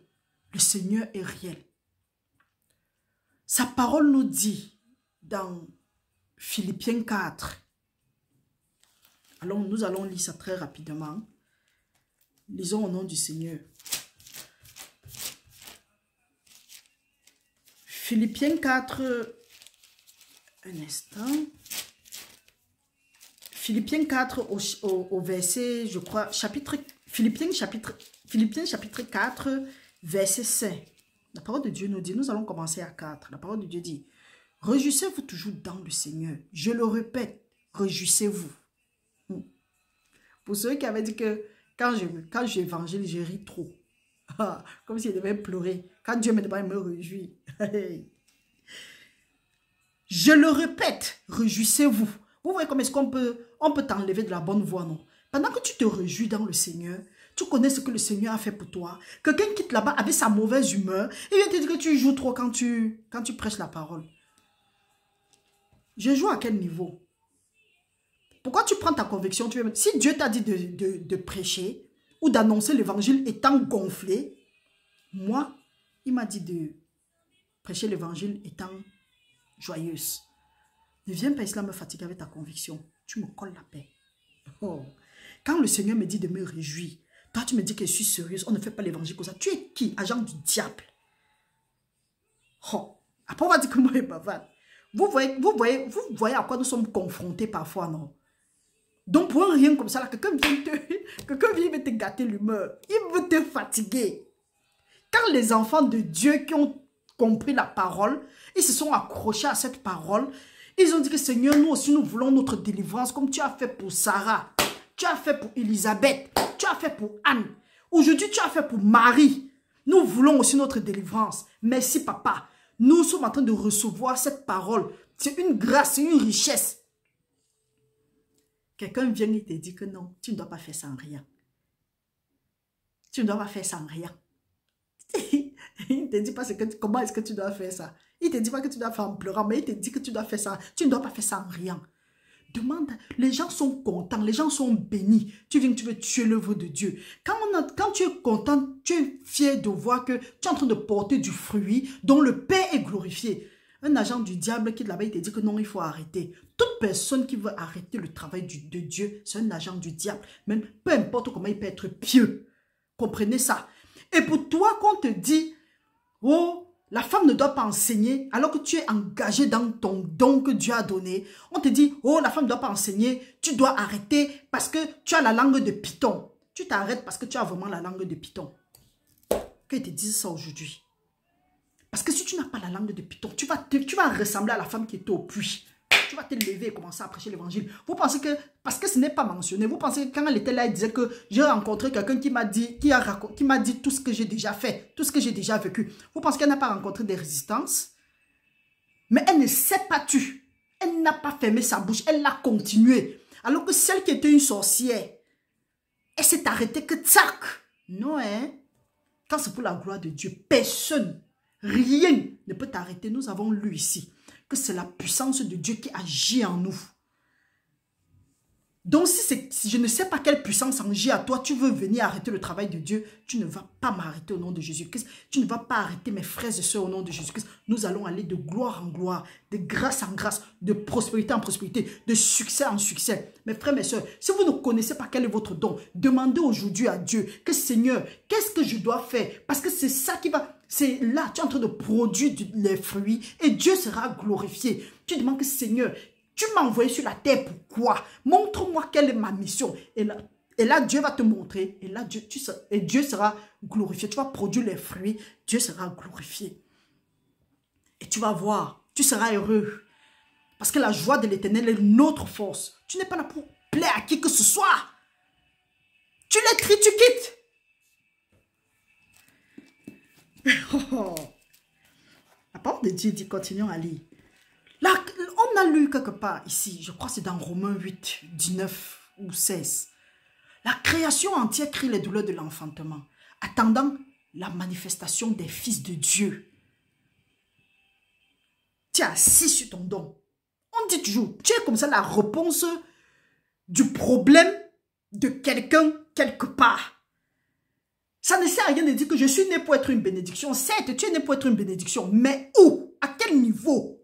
le Seigneur est réel. Sa parole nous dit dans Philippiens 4. Alors, nous allons lire ça très rapidement. Lisons au nom du Seigneur. Philippiens 4, un instant. Philippiens 4 au verset, je crois, Philippiens chapitre 4, verset 5. La parole de Dieu nous dit, nous allons commencer à 4. La parole de Dieu dit, réjouissez-vous toujours dans le Seigneur. Je le répète, réjouissez-vous. Pour ceux qui avaient dit que quand j'évangile, je ris trop. Comme si je devais pleurer. Quand Dieu me demande, il me réjouit. Je le répète, réjouissez-vous. Vous voyez comment est-ce qu'on peut t'enlever de la bonne voie, non? Pendant que tu te réjouis dans le Seigneur, tu connais ce que le Seigneur a fait pour toi. Quelqu'un quitte là-bas avec sa mauvaise humeur et vient te dire que tu joues trop quand tu prêches la parole. Je joue à quel niveau? Pourquoi tu prends ta conviction? Si Dieu t'a dit de prêcher ou d'annoncer l'évangile étant gonflé, moi, il m'a dit de prêcher l'évangile étant joyeuse. Ne viens pas ici là me fatiguer avec ta conviction. Tu me colles la paix. Oh. Quand le Seigneur me dit de me réjouir, toi tu me dis que je suis sérieuse, on ne fait pas l'évangile comme ça. Tu es qui? Agent du diable. Oh. Après on va dire que moi je suis bavarde. Vous voyez à quoi nous sommes confrontés parfois, non? Donc pour un rien comme ça, quelqu'un vient te gâter l'humeur. Il veut te fatiguer. Quand les enfants de Dieu qui ont compris la parole, ils se sont accrochés à cette parole, ils ont dit que Seigneur, nous aussi nous voulons notre délivrance comme tu as fait pour Sarah, tu as fait pour Élisabeth, tu as fait pour Anne. Aujourd'hui tu as fait pour Marie. Nous voulons aussi notre délivrance. Merci papa. Nous sommes en train de recevoir cette parole. C'est une grâce, c'est une richesse. Quelqu'un vient et te dit que non, tu ne dois pas faire ça en rien. Tu ne dois pas faire ça en rien. Il ne te dit pas comment est-ce que tu dois faire ça. Il ne te dit pas que tu dois faire en pleurant, mais il te dit que tu dois faire ça. Tu ne dois pas faire ça en rien. Demande, les gens sont contents, les gens sont bénis. Tu viens, tu veux tuer l'œuvre de Dieu. Quand tu es content, tu es fier de voir que tu es en train de porter du fruit dont le Père est glorifié. Un agent du diable qui est là-bas, il te dit que non, il faut arrêter. Toute personne qui veut arrêter le travail de Dieu, c'est un agent du diable. Même peu importe comment il peut être pieux. Comprenez ça. Et pour toi, qu'on te dit, oh, la femme ne doit pas enseigner alors que tu es engagé dans ton don que Dieu a donné. On te dit, oh, la femme ne doit pas enseigner, tu dois arrêter parce que tu as la langue de python. Tu t'arrêtes parce que tu as vraiment la langue de python. Qu'ils te disent ça aujourd'hui. Parce que si tu n'as pas la langue de python, tu vas ressembler à la femme qui était au puits. Tu vas te lever et commencer à prêcher l'évangile. Vous pensez que, parce que ce n'est pas mentionné, vous pensez que quand elle était là, elle disait que j'ai rencontré quelqu'un qui m'a dit tout ce que j'ai déjà fait, tout ce que j'ai déjà vécu. Vous pensez qu'elle n'a pas rencontré des résistances? Mais elle ne s'est pas tue. Elle n'a pas fermé sa bouche, elle l'a continué. Alors que celle qui était une sorcière, elle s'est arrêtée que tsac. Non, hein? Quand c'est pour la gloire de Dieu, personne, rien ne peut t'arrêter. Nous avons lu ici que c'est la puissance de Dieu qui agit en nous. Donc si je ne sais pas quelle puissance agit à toi, tu veux venir arrêter le travail de Dieu, tu ne vas pas m'arrêter au nom de Jésus-Christ. Tu ne vas pas arrêter mes frères et sœurs au nom de Jésus-Christ. Nous allons aller de gloire en gloire, de grâce en grâce, de prospérité en prospérité, de succès en succès. Mes frères, mes sœurs, si vous ne connaissez pas quel est votre don, demandez aujourd'hui à Dieu que Seigneur, qu'est-ce que je dois faire? Parce que c'est ça qui va... C'est là, tu es en train de produire les fruits et Dieu sera glorifié. Tu demandes que Seigneur, tu m'as envoyé sur la terre, pourquoi? Montre-moi quelle est ma mission. Et là, Dieu va te montrer. Et là, Dieu sera glorifié. Tu vas produire les fruits. Dieu sera glorifié. Et tu vas voir, tu seras heureux. Parce que la joie de l'Éternel est notre force. Tu n'es pas là pour plaire à qui que ce soit. Tu l'écris, tu quittes. La parole de Dieu dit, continuons à lire. Là, on a lu quelque part ici, je crois que c'est dans Romains 8, 19 ou 16. La création entière crie les douleurs de l'enfantement, attendant la manifestation des fils de Dieu. Tu es assis sur ton don. On dit toujours, tu es comme ça la réponse du problème de quelqu'un quelque part. Ça ne sert à rien de dire que je suis né pour être une bénédiction. Certes, tu es né pour être une bénédiction, mais où? À quel niveau?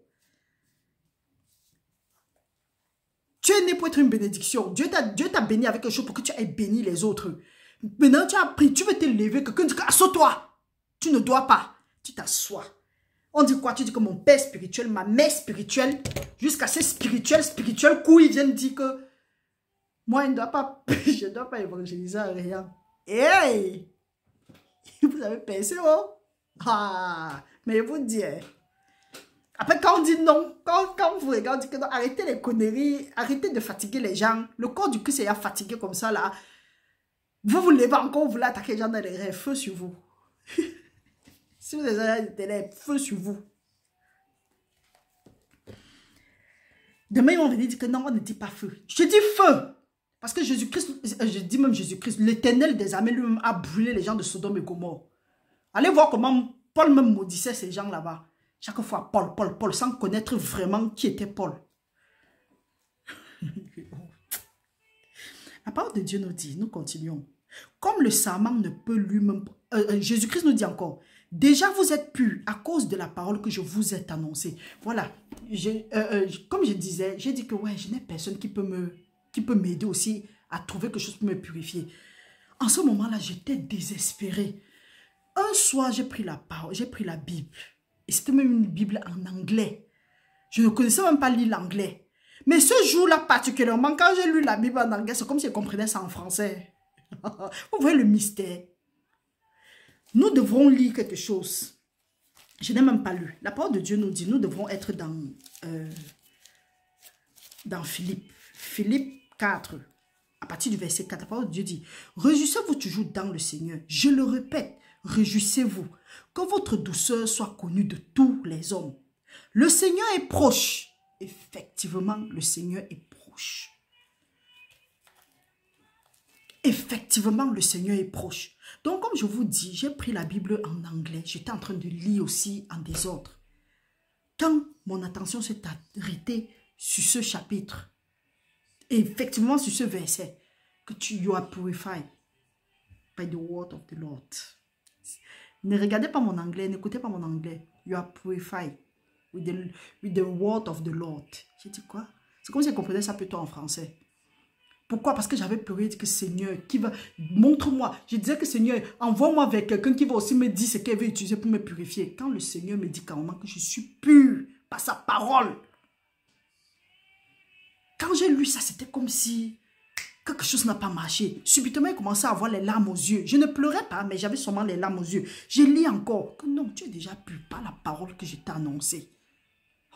Tu es né pour être une bénédiction. Dieu t'a béni avec quelque chose pour que tu aies béni les autres. Maintenant, tu as appris, tu veux te lever, quelqu'un dit, assois-toi. Tu ne dois pas. Tu t'assois. On dit quoi? Tu dis que mon père spirituel, ma mère spirituelle, jusqu'à ces spirituels couilles, ils viennent dire que moi, je ne dois pas évangéliser à rien. Hey! Vous avez pensé, oh? Ah! Mais vous dites, après, quand on dit non, quand vous regardez, dites que non, arrêtez les conneries, arrêtez de fatiguer les gens. Le corps du Christ est fatigué comme ça, là. Vous vous levez encore, vous voulez attaquer les gens dans les rêves, feu sur vous. Si vous avez des rêves, feu sur vous. Demain, ils vont venir dire que non, on ne dit pas feu. Je dis feu. Parce que Jésus-Christ, je dis même Jésus-Christ, l'Éternel des armées lui-même a brûlé les gens de Sodome et Gomorrhe. Allez voir comment Paul même maudissait ces gens là-bas. Chaque fois, Paul, sans connaître vraiment qui était Paul. La parole de Dieu nous dit, nous continuons. Comme le serment ne peut lui-même... Jésus-Christ nous dit encore, déjà vous êtes purs à cause de la parole que je vous ai annoncée. Voilà, comme je disais, j'ai dit que ouais, je n'ai personne qui peut m'aider aussi à trouver quelque chose pour me purifier. En ce moment-là, j'étais désespérée. Un soir, j'ai pris la parole, j'ai pris la Bible. Et c'était même une Bible en anglais. Je ne connaissais même pas lire l'anglais. Mais ce jour-là particulièrement, quand j'ai lu la Bible en anglais, c'est comme si je comprenais ça en français. Vous voyez le mystère. Nous devrons lire quelque chose. Je n'ai même pas lu. La parole de Dieu nous dit, nous devrons être dans Philippe. Philippe 4, à partir du verset 4, la parole de Dieu dit, réjouissez-vous toujours dans le Seigneur. Je le répète, réjouissez-vous. Que votre douceur soit connue de tous les hommes. Le Seigneur est proche. Effectivement, le Seigneur est proche. Effectivement, le Seigneur est proche. Donc, comme je vous dis, j'ai pris la Bible en anglais. J'étais en train de lire aussi en désordre. Quand mon attention s'est arrêtée sur ce chapitre, et effectivement sur ce verset, que you are purified by the word of the Lord. Ne regardez pas mon anglais, n'écoutez pas mon anglais. You are purified with the word of the Lord. J'ai dit quoi? C'est comme si je comprenais ça plutôt en français. Pourquoi? Parce que j'avais peur de que Seigneur, qui va, montre-moi. Je disais que Seigneur, envoie-moi vers quelqu'un qui va aussi me dire ce qu'elle veut utiliser pour me purifier. Quand le Seigneur me dit carrément que je suis pur par sa parole. Quand j'ai lu ça, c'était comme si quelque chose n'a pas marché. Subitement, il commençait à avoir les larmes aux yeux. Je ne pleurais pas, mais j'avais seulement les larmes aux yeux. J'ai lu encore que non, tu es déjà pur par la parole que je t'ai annoncée.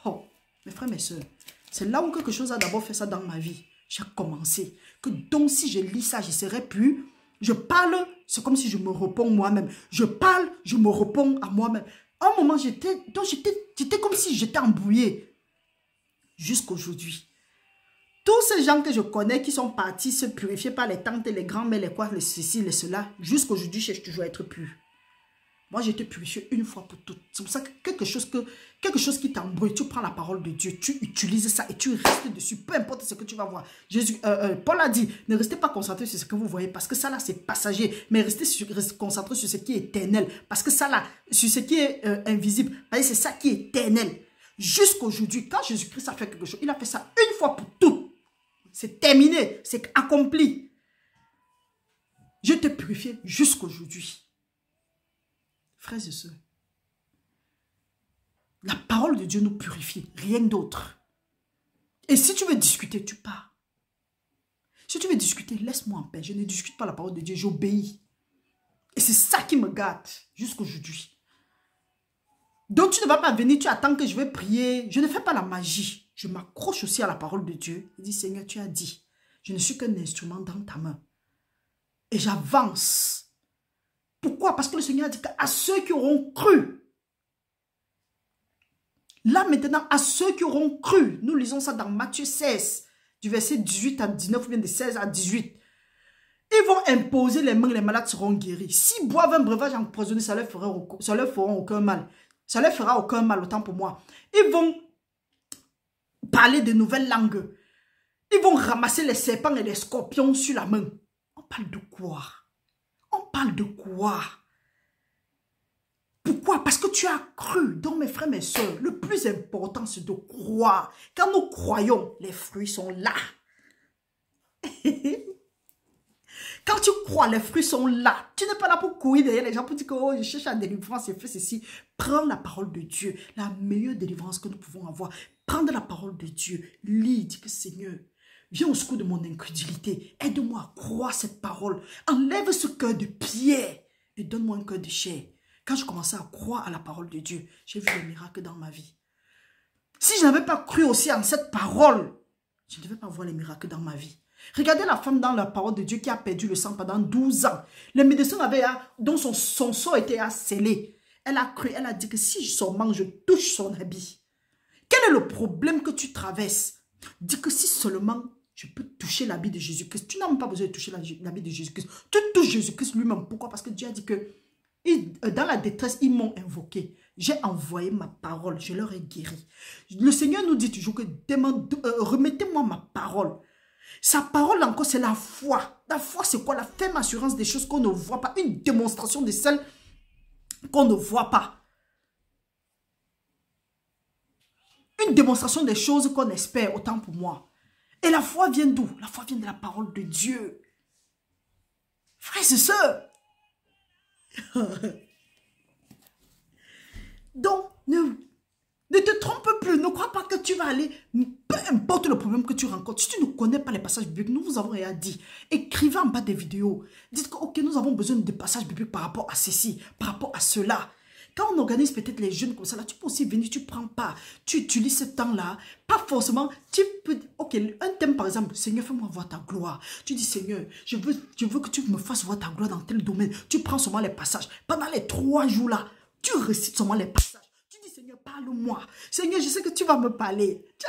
Oh, mes frères, mes soeurs, c'est là où quelque chose a d'abord fait ça dans ma vie. J'ai commencé. Que donc si je lis ça, je serai plus. Je parle, c'est comme si je me réponds moi-même. Je parle, je me réponds à moi-même. À un moment, j'étais comme si j'étais embrouillée. Jusqu'aujourd'hui. Tous ces gens que je connais qui sont partis se purifier par les tantes, les grands-mères, les quoi, les ceci, les cela, jusqu'aujourd'hui, je cherche toujours à être pur. Moi, j'ai été purifié une fois pour toutes. C'est pour ça que quelque chose qui t'embrouille, tu prends la parole de Dieu, tu utilises ça et tu restes dessus, peu importe ce que tu vas voir. Paul a dit, ne restez pas concentré sur ce que vous voyez, parce que ça là, c'est passager, mais restez concentré sur ce qui est éternel, parce que ça là, sur ce qui est invisible, c'est ça qui est éternel. Jusqu'aujourd'hui, quand Jésus-Christ a fait quelque chose, il a fait ça une fois pour toutes. C'est terminé, c'est accompli. Je te purifie jusqu'aujourd'hui. Frères et sœurs, la parole de Dieu nous purifie, rien d'autre. Et si tu veux discuter, tu pars. Si tu veux discuter, laisse-moi en paix. Je ne discute pas la parole de Dieu, j'obéis. Et c'est ça qui me gâte jusqu'aujourd'hui. Donc tu ne vas pas venir, tu attends que je vais prier. Je ne fais pas la magie. Je m'accroche aussi à la parole de Dieu. Je dis, Seigneur, tu as dit, je ne suis qu'un instrument dans ta main. Et j'avance. Pourquoi? Parce que le Seigneur a dit qu'à ceux qui auront cru. Là maintenant, à ceux qui auront cru. Nous lisons ça dans Matthieu 16, du verset 18 à 19, ou bien de 16 à 18. Ils vont imposer les mains, les malades seront guéris. S'ils boivent un breuvage empoisonné, ça leur fera aucun mal. Ça leur fera aucun mal, autant pour moi. Ils vont parler de nouvelles langues. Ils vont ramasser les serpents et les scorpions sur la main. On parle de quoi? On parle de quoi? Pourquoi? Parce que tu as cru. Donc mes frères, mes soeurs, le plus important c'est de croire. Quand nous croyons, les fruits sont là. Quand tu crois, les fruits sont là. Tu n'es pas là pour courir derrière les gens pour dire que oh, je cherche la délivrance et fais ceci. Prends la parole de Dieu, la meilleure délivrance que nous pouvons avoir. Prends la parole de Dieu, lis, dis que Seigneur, viens au secours de mon incrédulité. Aide-moi à croire cette parole. Enlève ce cœur de pierre et donne-moi un cœur de chair. Quand je commençais à croire à la parole de Dieu, j'ai vu des miracles dans ma vie. Si je n'avais pas cru aussi en cette parole, je ne devais pas voir les miracles dans ma vie. Regardez la femme dans la parole de Dieu qui a perdu le sang pendant 12 ans. Le médecin dont son sang était scellé. Elle a cru, elle a dit que si seulement je touche son habit. Quel est le problème que tu traverses? Dis que si seulement je peux toucher l'habit de Jésus-Christ. Tu n'as même pas besoin de toucher l'habit de Jésus-Christ. Tu touches Jésus-Christ lui-même. Pourquoi? Parce que Dieu a dit que dans la détresse, ils m'ont invoqué. J'ai envoyé ma parole. Je leur ai guéri. Le Seigneur nous dit toujours que remettez-moi ma parole. Sa parole encore, c'est la foi. La foi, c'est quoi? La ferme assurance des choses qu'on ne voit pas. Une démonstration de celles qu'on ne voit pas. Une démonstration des choses qu'on espère, autant pour moi. Et la foi vient d'où? La foi vient de la parole de Dieu. Frères et sœurs. Donc, ne te trompe plus. Ne crois pas que tu vas aller, peu importe le problème que tu rencontres. Si tu ne connais pas les passages bibliques, nous vous avons rien dit. Écrivez en bas des vidéos. Dites que, ok, nous avons besoin de passages bibliques par rapport à ceci, par rapport à cela. Quand on organise peut-être les jeunes comme ça, là, tu peux aussi venir, tu prends pas. Tu utilises ce temps-là. Pas forcément, tu peux, ok, un thème par exemple, Seigneur, fais-moi voir ta gloire. Tu dis, Seigneur, je veux que tu me fasses voir ta gloire dans tel domaine. Tu prends seulement les passages. Pendant les 3 jours là, tu récites seulement les passages. Tu dis, Seigneur, parle-moi. Seigneur, je sais que tu vas me parler. Tu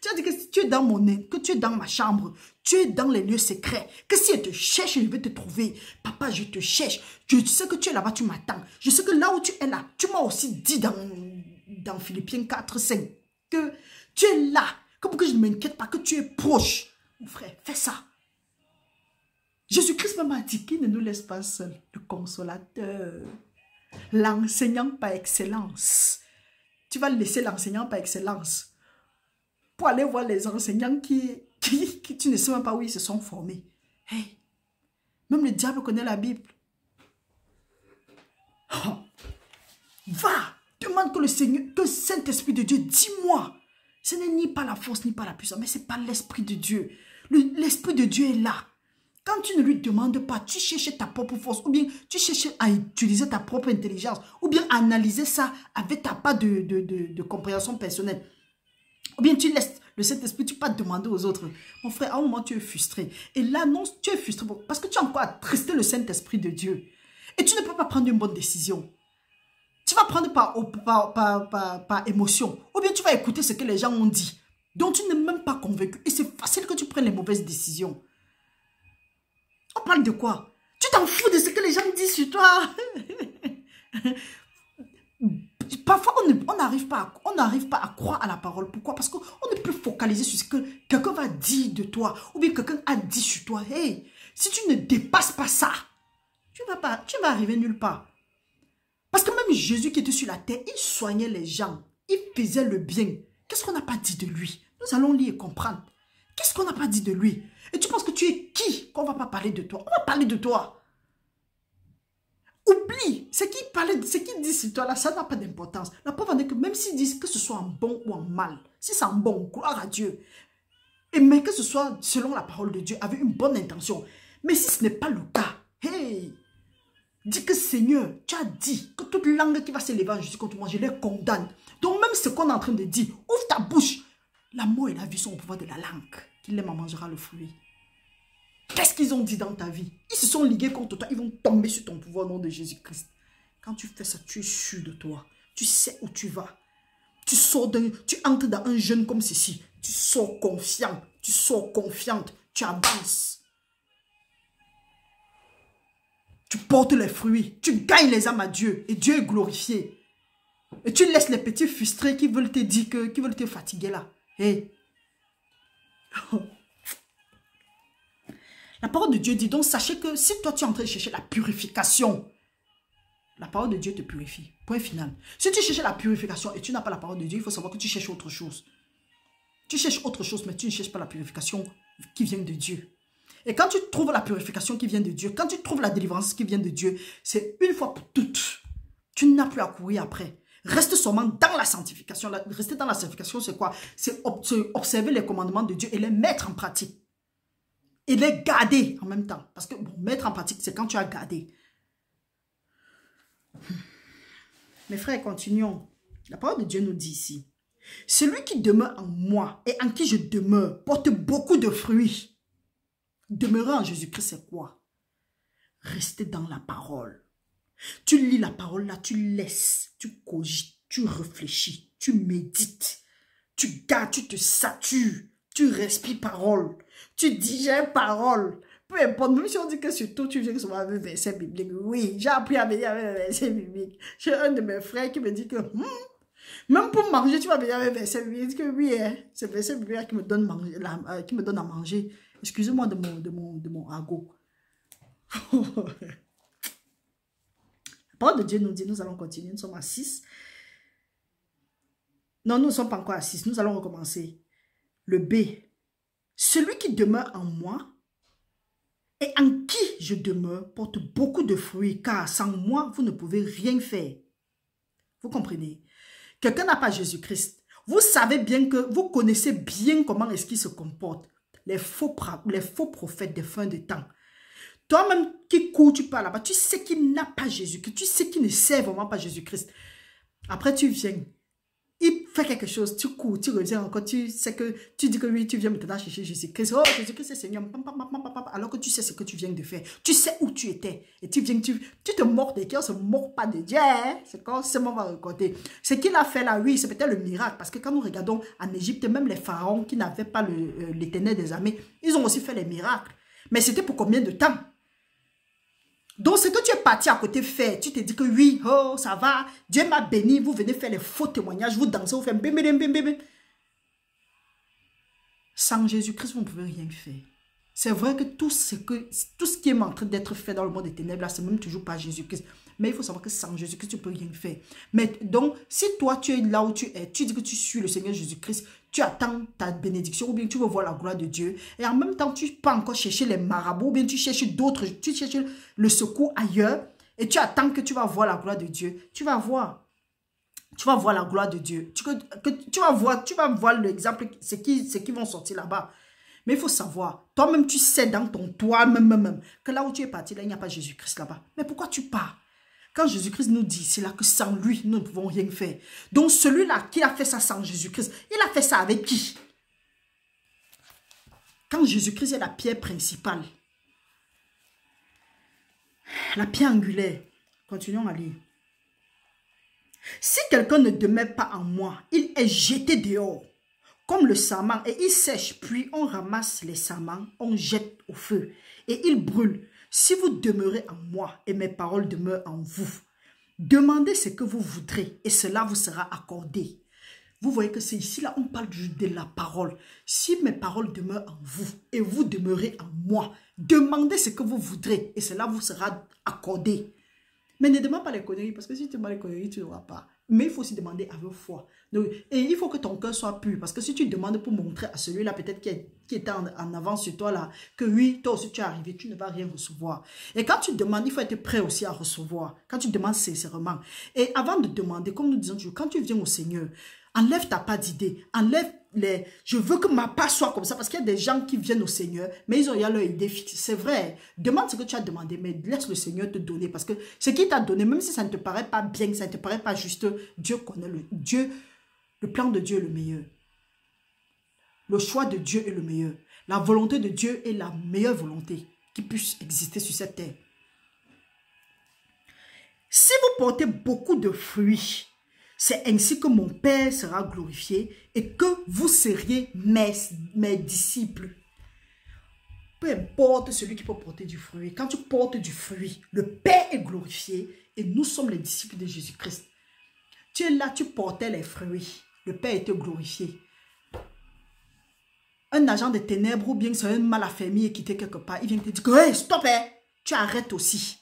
as dit que tu es dans mon nez, que tu es dans ma chambre. Tu es dans les lieux secrets. Que si elle te cherche, je vais te trouver. Papa, je te cherche. Je sais que tu es là-bas, tu m'attends. Je sais que là où tu es là, tu m'as aussi dit dans Philippiens 4, 5 que tu es là. Comme que je ne m'inquiète pas, que tu es proche. Mon frère, fais ça. Jésus-Christ m'a dit qu'il ne nous laisse pas seuls. Le consolateur. L'enseignant par excellence. Tu vas laisser l'enseignant par excellence pour aller voir les enseignants qui tu ne sais même pas où ils se sont formés. Hey, même le diable connaît la Bible. Oh. Va, demande que le Seigneur, que le Saint-Esprit de Dieu, dis-moi. Ce n'est ni par la force ni par la puissance, mais c'est par l'Esprit de Dieu. L'Esprit de Dieu est là. Quand tu ne lui demandes pas, tu cherches ta propre force, ou bien tu cherches à utiliser ta propre intelligence, ou bien analyser ça avec ta part de compréhension personnelle. Ou bien tu laisses le Saint-Esprit, tu ne peux pas demander aux autres. Mon frère, à un moment, tu es frustré. Et là, non, tu es frustré parce que tu as encore attristé le Saint-Esprit de Dieu. Et tu ne peux pas prendre une bonne décision. Tu vas prendre par émotion. Ou bien tu vas écouter ce que les gens ont dit, dont tu n'es même pas convaincu. Et c'est facile que tu prennes les mauvaises décisions. On parle de quoi? Tu t'en fous de ce que les gens disent sur toi. Parfois, on n'arrive pas à croire à la parole. Pourquoi? Parce qu'on ne peut focaliser sur ce que quelqu'un va dire de toi. Ou bien quelqu'un a dit sur toi. Hey, si tu ne dépasses pas ça, tu vas arriver nulle part. Parce que même Jésus qui était sur la terre, il soignait les gens. Il faisait le bien. Qu'est-ce qu'on n'a pas dit de lui? Nous allons lire et comprendre. Qu'est-ce qu'on n'a pas dit de lui? Et tu penses que tu es qui qu'on ne va pas parler de toi? On va parler de toi. Oublie, ce qu'il dit sur toi là, ça n'a pas d'importance. La preuve en est que même s'ils disent que ce soit en bon ou en mal, si c'est en bon, gloire à Dieu. Et mais que ce soit selon la parole de Dieu, avec une bonne intention. Mais si ce n'est pas le cas, hey, dis que Seigneur, tu as dit que toute langue qui va s'élever en Jésus contre moi, je les condamne. Donc même ce qu'on est en train de dire, ouvre ta bouche. La mort et la vie sont au pouvoir de la langue. Qu'il aime en mangera le fruit. Qu'est-ce qu'ils ont dit dans ta vie? Ils se sont ligués contre toi. Ils vont tomber sur ton pouvoir au nom de Jésus-Christ. Quand tu fais ça, tu es sûr de toi. Tu sais où tu vas. Tu entres dans un jeûne comme ceci. Tu sors confiant. Tu sors confiante. Tu avances. Tu portes les fruits. Tu gagnes les âmes à Dieu. Et Dieu est glorifié. Et tu laisses les petits frustrés qui veulent te dire qui veulent te fatiguer là. Hey. La parole de Dieu dit, donc sachez que si toi tu es en train de chercher la purification, la parole de Dieu te purifie. Point final. Si tu cherches la purification et tu n'as pas la parole de Dieu, il faut savoir que tu cherches autre chose. Tu cherches autre chose, mais tu ne cherches pas la purification qui vient de Dieu. Et quand tu trouves la purification qui vient de Dieu, quand tu trouves la délivrance qui vient de Dieu, c'est une fois pour toutes. Tu n'as plus à courir après. Reste seulement dans la sanctification. Rester dans la sanctification, c'est quoi? C'est observer les commandements de Dieu et les mettre en pratique. Et les garder en même temps. Parce que bon, mettre en pratique, c'est quand tu as gardé. Mes frères, continuons. La parole de Dieu nous dit ici. Celui qui demeure en moi et en qui je demeure porte beaucoup de fruits. Demeurer en Jésus-Christ, c'est quoi? Rester dans la parole. Tu lis la parole là, tu laisses, tu cogites, tu réfléchis, tu médites, tu gardes, tu te satures, tu respires parole, tu digères parole. Peu importe, même si on dit que surtout tu viens souvent avec des versets bibliques. Oui, j'ai appris à venir avec des versets bibliques. J'ai un de mes frères qui me dit que même pour manger, tu vas venir avec des versets bibliques. Il dit que oui, hein, c'est le verset biblique qui me donne, qui me donne à manger. Excusez-moi de mon argot. La parole de Dieu nous dit, nous allons continuer, nous sommes à 6. Non, nous ne sommes pas encore à 6, nous allons recommencer. Le B. Celui qui demeure en moi et en qui je demeure porte beaucoup de fruits, car sans moi, vous ne pouvez rien faire. Vous comprenez? Quelqu'un n'a pas Jésus-Christ. Vous savez bien que, vous connaissez bien comment est-ce qu'il se comporte. Les faux prophètes des fins de temps. Toi-même qui cours, tu pars là-bas, tu sais qu'il n'a pas Jésus-Christ, tu sais qu'il ne sert vraiment pas Jésus-Christ. Après, tu viens, il fait quelque chose, tu cours, tu reviens encore, tu sais que, tu dis que oui, tu viens maintenant chercher Jésus-Christ. Oh, Jésus-Christ, c'est Seigneur. Alors que tu sais ce que tu viens de faire. Tu sais où tu étais. Et tu viens, tu te moques de qui? On ne se moque pas de Dieu. Hein? C'est quand c'est on va raconter. Ce qu'il a fait là, oui, c'est peut-être le miracle. Parce que quand nous regardons en Égypte, même les pharaons qui n'avaient pas l'Éternel des armées, ils ont aussi fait les miracles. Mais c'était pour combien de temps? Donc, ce que tu es parti à côté faire, tu te dis que oui, oh, ça va, Dieu m'a béni, vous venez faire les faux témoignages, vous dansez, vous faites bim, bim, bim, bim, bim. Sans Jésus-Christ, vous ne pouvez rien faire. C'est vrai que tout ce qui est en train d'être fait dans le monde des ténèbres, là, c'est même toujours pas Jésus-Christ. Mais il faut savoir que sans Jésus-Christ, tu ne peux rien faire. Mais donc, si toi, tu es là où tu es, tu dis que tu suis le Seigneur Jésus-Christ, tu attends ta bénédiction ou bien tu veux voir la gloire de Dieu. Et en même temps, tu peux encore chercher les marabouts ou bien tu cherches d'autres, tu cherches le secours ailleurs et tu attends que tu vas voir la gloire de Dieu. Tu vas voir. Tu vas voir la gloire de Dieu. Tu vas voir l'exemple, ce qui vont sortir là-bas. Mais il faut savoir, toi-même tu sais dans ton toi-même que là où tu es parti, là, il n'y a pas Jésus-Christ là-bas. Mais pourquoi tu pars? Quand Jésus-Christ nous dit, c'est là que sans lui, nous ne pouvons rien faire. Donc celui-là qui a fait ça sans Jésus-Christ, il a fait ça avec qui? Quand Jésus-Christ est la pierre principale, la pierre angulaire, continuons à lire. Si quelqu'un ne demeure pas en moi, il est jeté dehors, comme le sarment, et il sèche, puis on ramasse les sarments, on jette au feu, et il brûle. Si vous demeurez en moi et mes paroles demeurent en vous, demandez ce que vous voudrez et cela vous sera accordé. Vous voyez que c'est ici, là, on parle de la parole. Si mes paroles demeurent en vous et vous demeurez en moi, demandez ce que vous voudrez et cela vous sera accordé. Mais ne demande pas les conneries parce que si tu demandes les conneries, tu n'auras pas. Mais il faut aussi demander avec foi. Donc, et il faut que ton cœur soit pur. Parce que si tu demandes pour montrer à celui-là, peut-être qui était en avance sur toi, là, que oui, toi aussi tu es arrivé, tu ne vas rien recevoir. Et quand tu demandes, il faut être prêt aussi à recevoir. Quand tu demandes sincèrement. Et avant de demander, comme nous disons toujours, quand tu viens au Seigneur, enlève ta part d'idée, enlève je veux que ma part soit comme ça, parce qu'il y a des gens qui viennent au Seigneur, mais il y a leur idée fixe. C'est vrai, demande ce que tu as demandé, mais laisse le Seigneur te donner, parce que ce qu'il t'a donné, même si ça ne te paraît pas bien, ça ne te paraît pas juste, Dieu connaît le plan de Dieu est le meilleur. Le choix de Dieu est le meilleur. La volonté de Dieu est la meilleure volonté qui puisse exister sur cette terre. Si vous portez beaucoup de fruits, c'est ainsi que mon Père sera glorifié et que vous seriez mes disciples. Peu importe celui qui peut porter du fruit. Quand tu portes du fruit, le Père est glorifié et nous sommes les disciples de Jésus-Christ. Tu es là, tu portais les fruits. Le Père était glorifié. Un agent de ténèbres ou bien c'est un mal affermi et quitté quelque part, il vient te dire que hey, stop, hein, tu arrêtes aussi.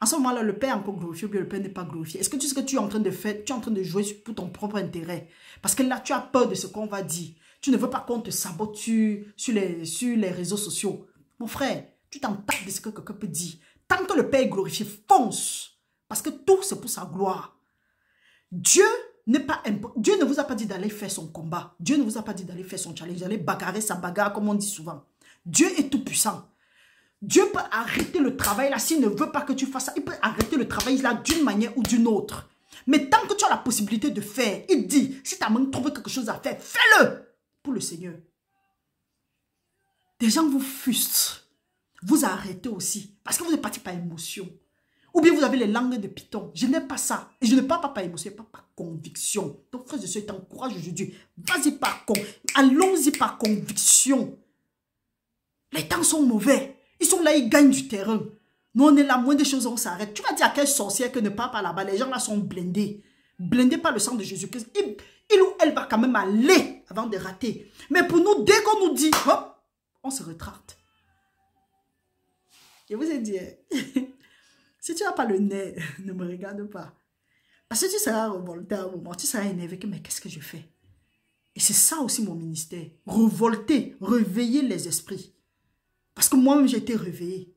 En ce moment-là, le Père est encore glorifié ou bien le Père n'est pas glorifié. Est-ce que tu sais ce que tu es en train de faire? Tu es en train de jouer pour ton propre intérêt. Parce que là, tu as peur de ce qu'on va dire. Tu ne veux pas qu'on te sabote sur les réseaux sociaux. Mon frère, tu t'en tapes de ce que quelqu'un peut dire. Tant que le Père est glorifié, fonce. Parce que tout, c'est pour sa gloire. Dieu ne vous a pas dit d'aller faire son combat. Dieu ne vous a pas dit d'aller faire son challenge, d'aller bagarrer sa bagarre, comme on dit souvent. Dieu est tout puissant. Dieu peut arrêter le travail là s'il ne veut pas que tu fasses ça. Il peut arrêter le travail là d'une manière ou d'une autre. Mais tant que tu as la possibilité de faire, il dit, si ta main trouve quelque chose à faire, fais-le pour le Seigneur. Des gens vous fustent. Vous arrêtez aussi parce que vous êtes parti par émotion. Ou bien vous avez les langues de python. Je n'aime pas ça. Et je ne parle pas par émotion, pas par conviction. Donc frère, je t'encourage aujourd'hui. Vas-y par conviction. Allons-y par conviction. Les temps sont mauvais. Ils sont là, ils gagnent du terrain. Nous, on est là, moins de choses, on s'arrête. Tu vas dire à quelle sorcière que ne parle pas là-bas. Les gens là sont blindés. Blindés par le sang de Jésus-Christ. Il ou elle va quand même aller avant de rater. Mais pour nous, dès qu'on nous dit, hop, on se retracte. Je vous ai dit, si tu n'as pas le nez, ne me regarde pas. Parce que tu seras revolté à un moment, tu seras énervé, mais qu'est-ce que je fais? Et c'est ça aussi mon ministère. Revolter, réveiller les esprits. Parce que moi-même, j'ai été réveillée.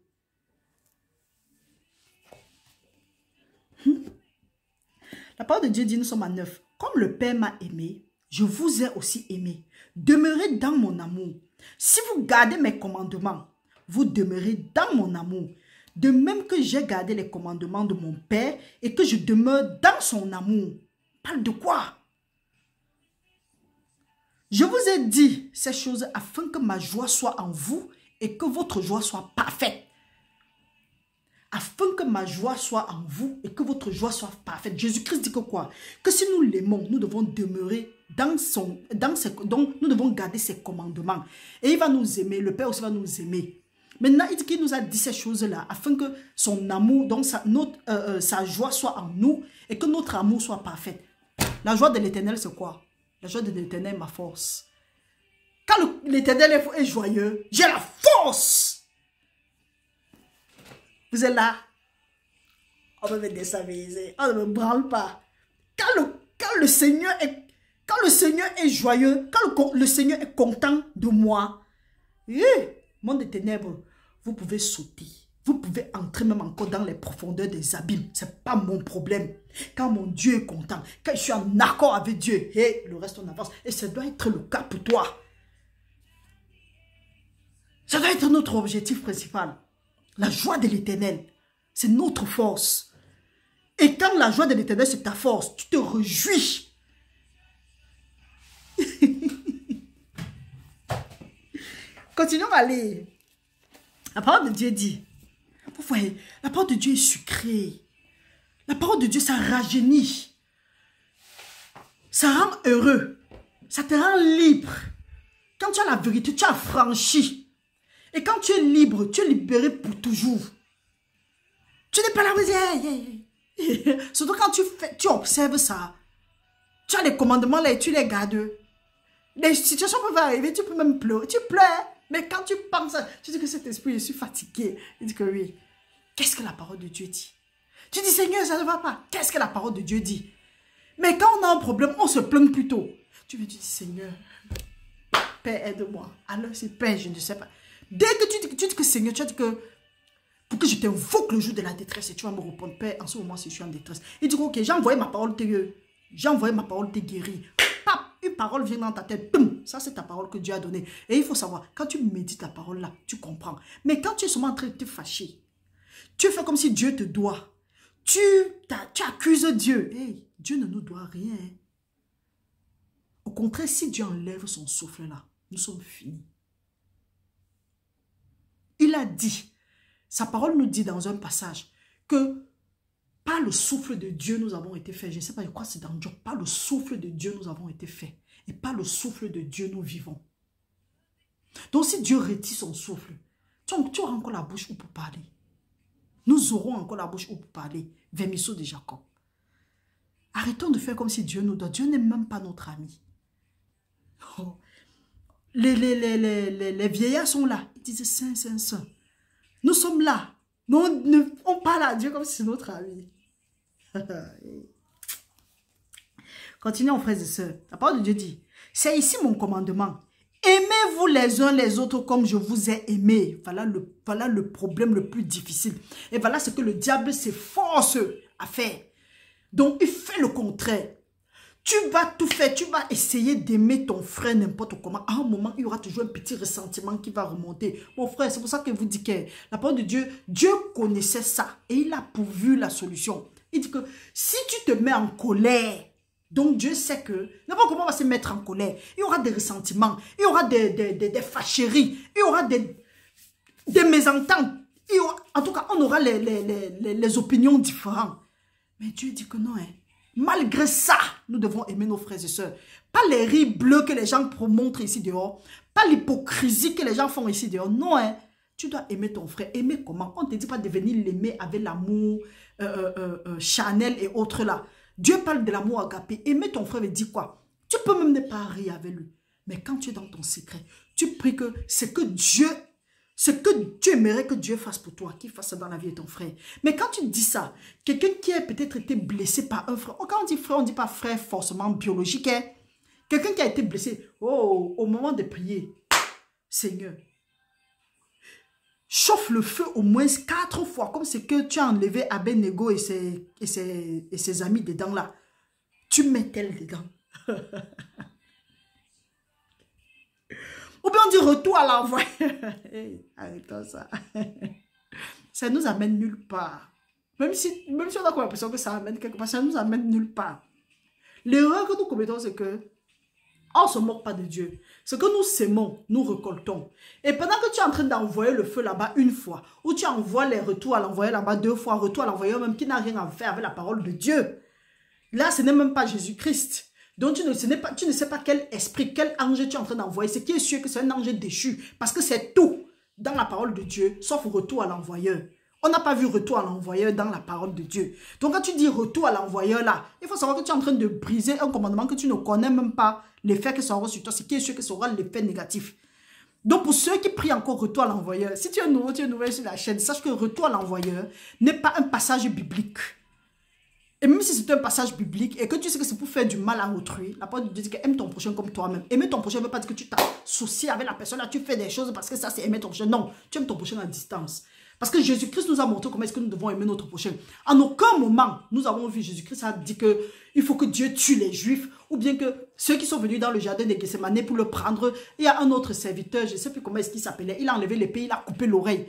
La parole de Dieu dit, nous sommes à 9. Comme le Père m'a aimé, je vous ai aussi aimé. Demeurez dans mon amour. Si vous gardez mes commandements, vous demeurez dans mon amour. De même que j'ai gardé les commandements de mon Père et que je demeure dans son amour. Parle de quoi? Je vous ai dit ces choses afin que ma joie soit en vous et que votre joie soit parfaite. Afin que ma joie soit en vous et que votre joie soit parfaite. Jésus-Christ dit que quoi? Que si nous l'aimons, nous devons demeurer donc nous devons garder ses commandements. Et il va nous aimer, le Père aussi va nous aimer. Maintenant, il dit qu'il nous a dit ces choses-là afin que son amour, donc sa joie soit en nous et que notre amour soit parfait. La joie de l'Éternel, c'est quoi? La joie de l'Éternel est ma force. Quand l'Éternel est joyeux, j'ai la force. Vous êtes là? On va me déstabiliser. On ne me branle pas. Quand le Seigneur est joyeux, quand le Seigneur est content de moi, monde des ténèbres, vous pouvez sauter. Vous pouvez entrer même encore dans les profondeurs des abîmes. Ce n'est pas mon problème. Quand mon Dieu est content, quand je suis en accord avec Dieu, le reste on avance. Et ça doit être le cas pour toi. Ça doit être notre objectif principal. La joie de l'Éternel, c'est notre force. Et quand la joie de l'Éternel, c'est ta force, tu te réjouis. Continuons à lire. La parole de Dieu dit, vous voyez, la parole de Dieu est sucrée. La parole de Dieu, ça rajeunit. Ça rend heureux. Ça te rend libre. Quand tu as la vérité, tu as franchi. Et quand tu es libre, tu es libéré pour toujours. Tu n'es pas là, surtout quand tu observes ça. Tu as les commandements là et tu les gardes. Les situations peuvent arriver, tu peux même pleurer. Tu pleures, mais quand tu penses, tu dis que cet esprit, je suis fatigué. Il dit que oui. Qu'est-ce que la parole de Dieu dit? Tu dis, Seigneur, ça ne va pas. Qu'est-ce que la parole de Dieu dit? Mais quand on a un problème, on se plaint plutôt. Tu dis, Seigneur, Père, aide-moi. Alors, c'est Père, je ne sais pas. Dès que tu dis que Seigneur, tu as dit que pour que je t'invoque le jour de la détresse et tu vas me répondre, Père, en ce moment, si je suis en détresse. Il dit, ok, j'ai envoyé ma parole, t'es guéri. Pap, une parole vient dans ta tête, boum, ça c'est ta parole que Dieu a donnée. Et il faut savoir, quand tu médites la parole là, tu comprends. Mais quand tu es seulement en train de te fâcher, tu fais comme si Dieu te doit. Tu accuses Dieu. Hey, Dieu ne nous doit rien. Au contraire, si Dieu enlève son souffle là, nous sommes finis. Il a dit, sa parole nous dit dans un passage que par le souffle de Dieu nous avons été faits. Je ne sais pas, je crois que c'est dans Job. Par le souffle de Dieu nous avons été faits. Et par le souffle de Dieu nous vivons. Donc si Dieu retire son souffle, tu auras encore la bouche où pour parler. Nous aurons encore la bouche où pour parler. Vermisseau de Jacob. Arrêtons de faire comme si Dieu nous doit. Dieu n'est même pas notre ami. Oh. Les vieillards sont là. Ils disent Saint, Saint, Saint. Nous sommes là. On parle à Dieu comme si c'est notre ami. Continuons, frères et sœurs. La parole de Dieu dit, C'est ici mon commandement. Aimez-vous les uns les autres comme je vous ai aimé. Voilà le problème le plus difficile. Et voilà ce que le diable s'efforce à faire. Donc, il fait le contraire. Tu vas tout faire, tu vas essayer d'aimer ton frère n'importe comment. À un moment, il y aura toujours un petit ressentiment qui va remonter. Mon frère, c'est pour ça que vous dites que la parole de Dieu, Dieu connaissait ça et il a pourvu la solution. Il dit que si tu te mets en colère, donc Dieu sait que n'importe comment on va se mettre en colère. Il y aura des ressentiments, il y aura des fâcheries, il y aura des mésententes. En tout cas, on aura les opinions différentes. Mais Dieu dit que non, hein. Malgré ça, nous devons aimer nos frères et sœurs. Pas les riz bleus que les gens montrent ici dehors. Pas l'hypocrisie que les gens font ici dehors. Non, hein. Tu dois aimer ton frère. Aimer comment? On ne te dit pas de venir l'aimer avec l'amour Chanel et autres là. Dieu parle de l'amour agapé. Aimer ton frère veut dire quoi? Tu peux même ne pas rire avec lui. Mais quand tu es dans ton secret, tu pries que ce que tu aimerais que Dieu fasse pour toi, qu'il fasse dans la vie de ton frère. Mais quand tu dis ça, quelqu'un qui a peut-être été blessé par un frère, quand on dit frère, on ne dit pas frère forcément biologique. Hein? Quelqu'un qui a été blessé, oh, au moment de prier, Seigneur, chauffe le feu au moins 4 fois, comme c'est que tu as enlevé Abednego et ses amis dedans là. Tu mets tel dedans. Ou bien on dit retour à l'envoi. Hey, arrêtons ça. Ça nous amène nulle part. Même si on a l'impression que ça amène quelque part, ça nous amène nulle part. L'erreur que nous commettons, c'est que on ne se moque pas de Dieu. Ce que nous sémons, nous récoltons. Et pendant que tu es en train d'envoyer le feu là-bas une fois, ou tu envoies les retours à l'envoyer là-bas 2 fois, retour à l'envoyer même qui n'a rien à faire avec la parole de Dieu. Là, ce n'est même pas Jésus-Christ. Donc, tu ne sais pas quel esprit, quel ange tu es en train d'envoyer. Ce qui est sûr que c'est un ange déchu. Parce que c'est tout dans la parole de Dieu, sauf retour à l'envoyeur. On n'a pas vu retour à l'envoyeur dans la parole de Dieu. Donc, quand tu dis retour à l'envoyeur là, il faut savoir que tu es en train de briser un commandement que tu ne connais même pas l'effet que ça aura sur toi. Ce qui est sûr que ça aura l'effet négatif. Donc, pour ceux qui prient encore retour à l'envoyeur, si tu es nouveau, tu es nouvelle sur la chaîne, sache que retour à l'envoyeur n'est pas un passage biblique. Et même si c'est un passage biblique et que tu sais que c'est pour faire du mal à autrui, la parole de Dieu dit que aime ton prochain comme toi-même. Aimer ton prochain ne veut pas dire que tu t'associes avec la personne là, tu fais des choses parce que ça c'est aimer ton prochain. Non, tu aimes ton prochain à distance. Parce que Jésus-Christ nous a montré comment est-ce que nous devons aimer notre prochain. En aucun moment, nous avons vu Jésus-Christ a dit que il faut que Dieu tue les Juifs ou bien que ceux qui sont venus dans le jardin de Gethsémane pour le prendre. Il y a un autre serviteur, je ne sais plus comment est-ce qu'il s'appelait, il a enlevé l'épée, il a coupé l'oreille.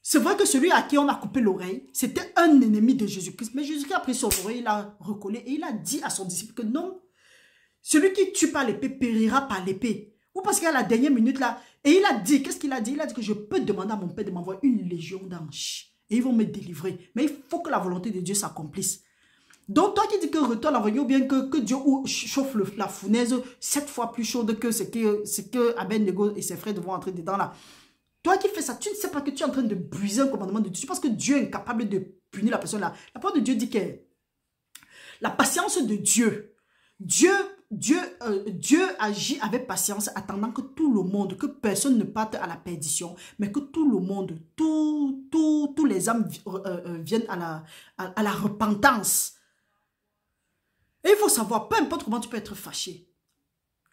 C'est vrai que celui à qui on a coupé l'oreille, c'était un ennemi de Jésus-Christ. Mais Jésus-Christ a pris son oreille, il a recollé et il a dit à son disciple que non, celui qui tue par l'épée périra par l'épée. Ou parce qu'à la dernière minute là, et il a dit, qu'est-ce qu'il a dit? Il a dit que je peux demander à mon Père de m'envoyer une légion d'anges. Et ils vont me délivrer. Mais il faut que la volonté de Dieu s'accomplisse. Donc toi qui dis que retourne l'envoyer ou bien que Dieu chauffe la fournaise 7 fois plus chaude que ce que Abednego et ses frères devront entrer dedans là. Toi qui fais ça, tu ne sais pas que tu es en train de briser un commandement de Dieu. Tu penses que Dieu est incapable de punir la personne là. La parole de Dieu dit que la patience de Dieu agit avec patience, attendant que tout le monde, que personne ne parte à la perdition, mais que tout le monde, tous les âmes viennent à la repentance. Et il faut savoir, peu importe comment tu peux être fâché,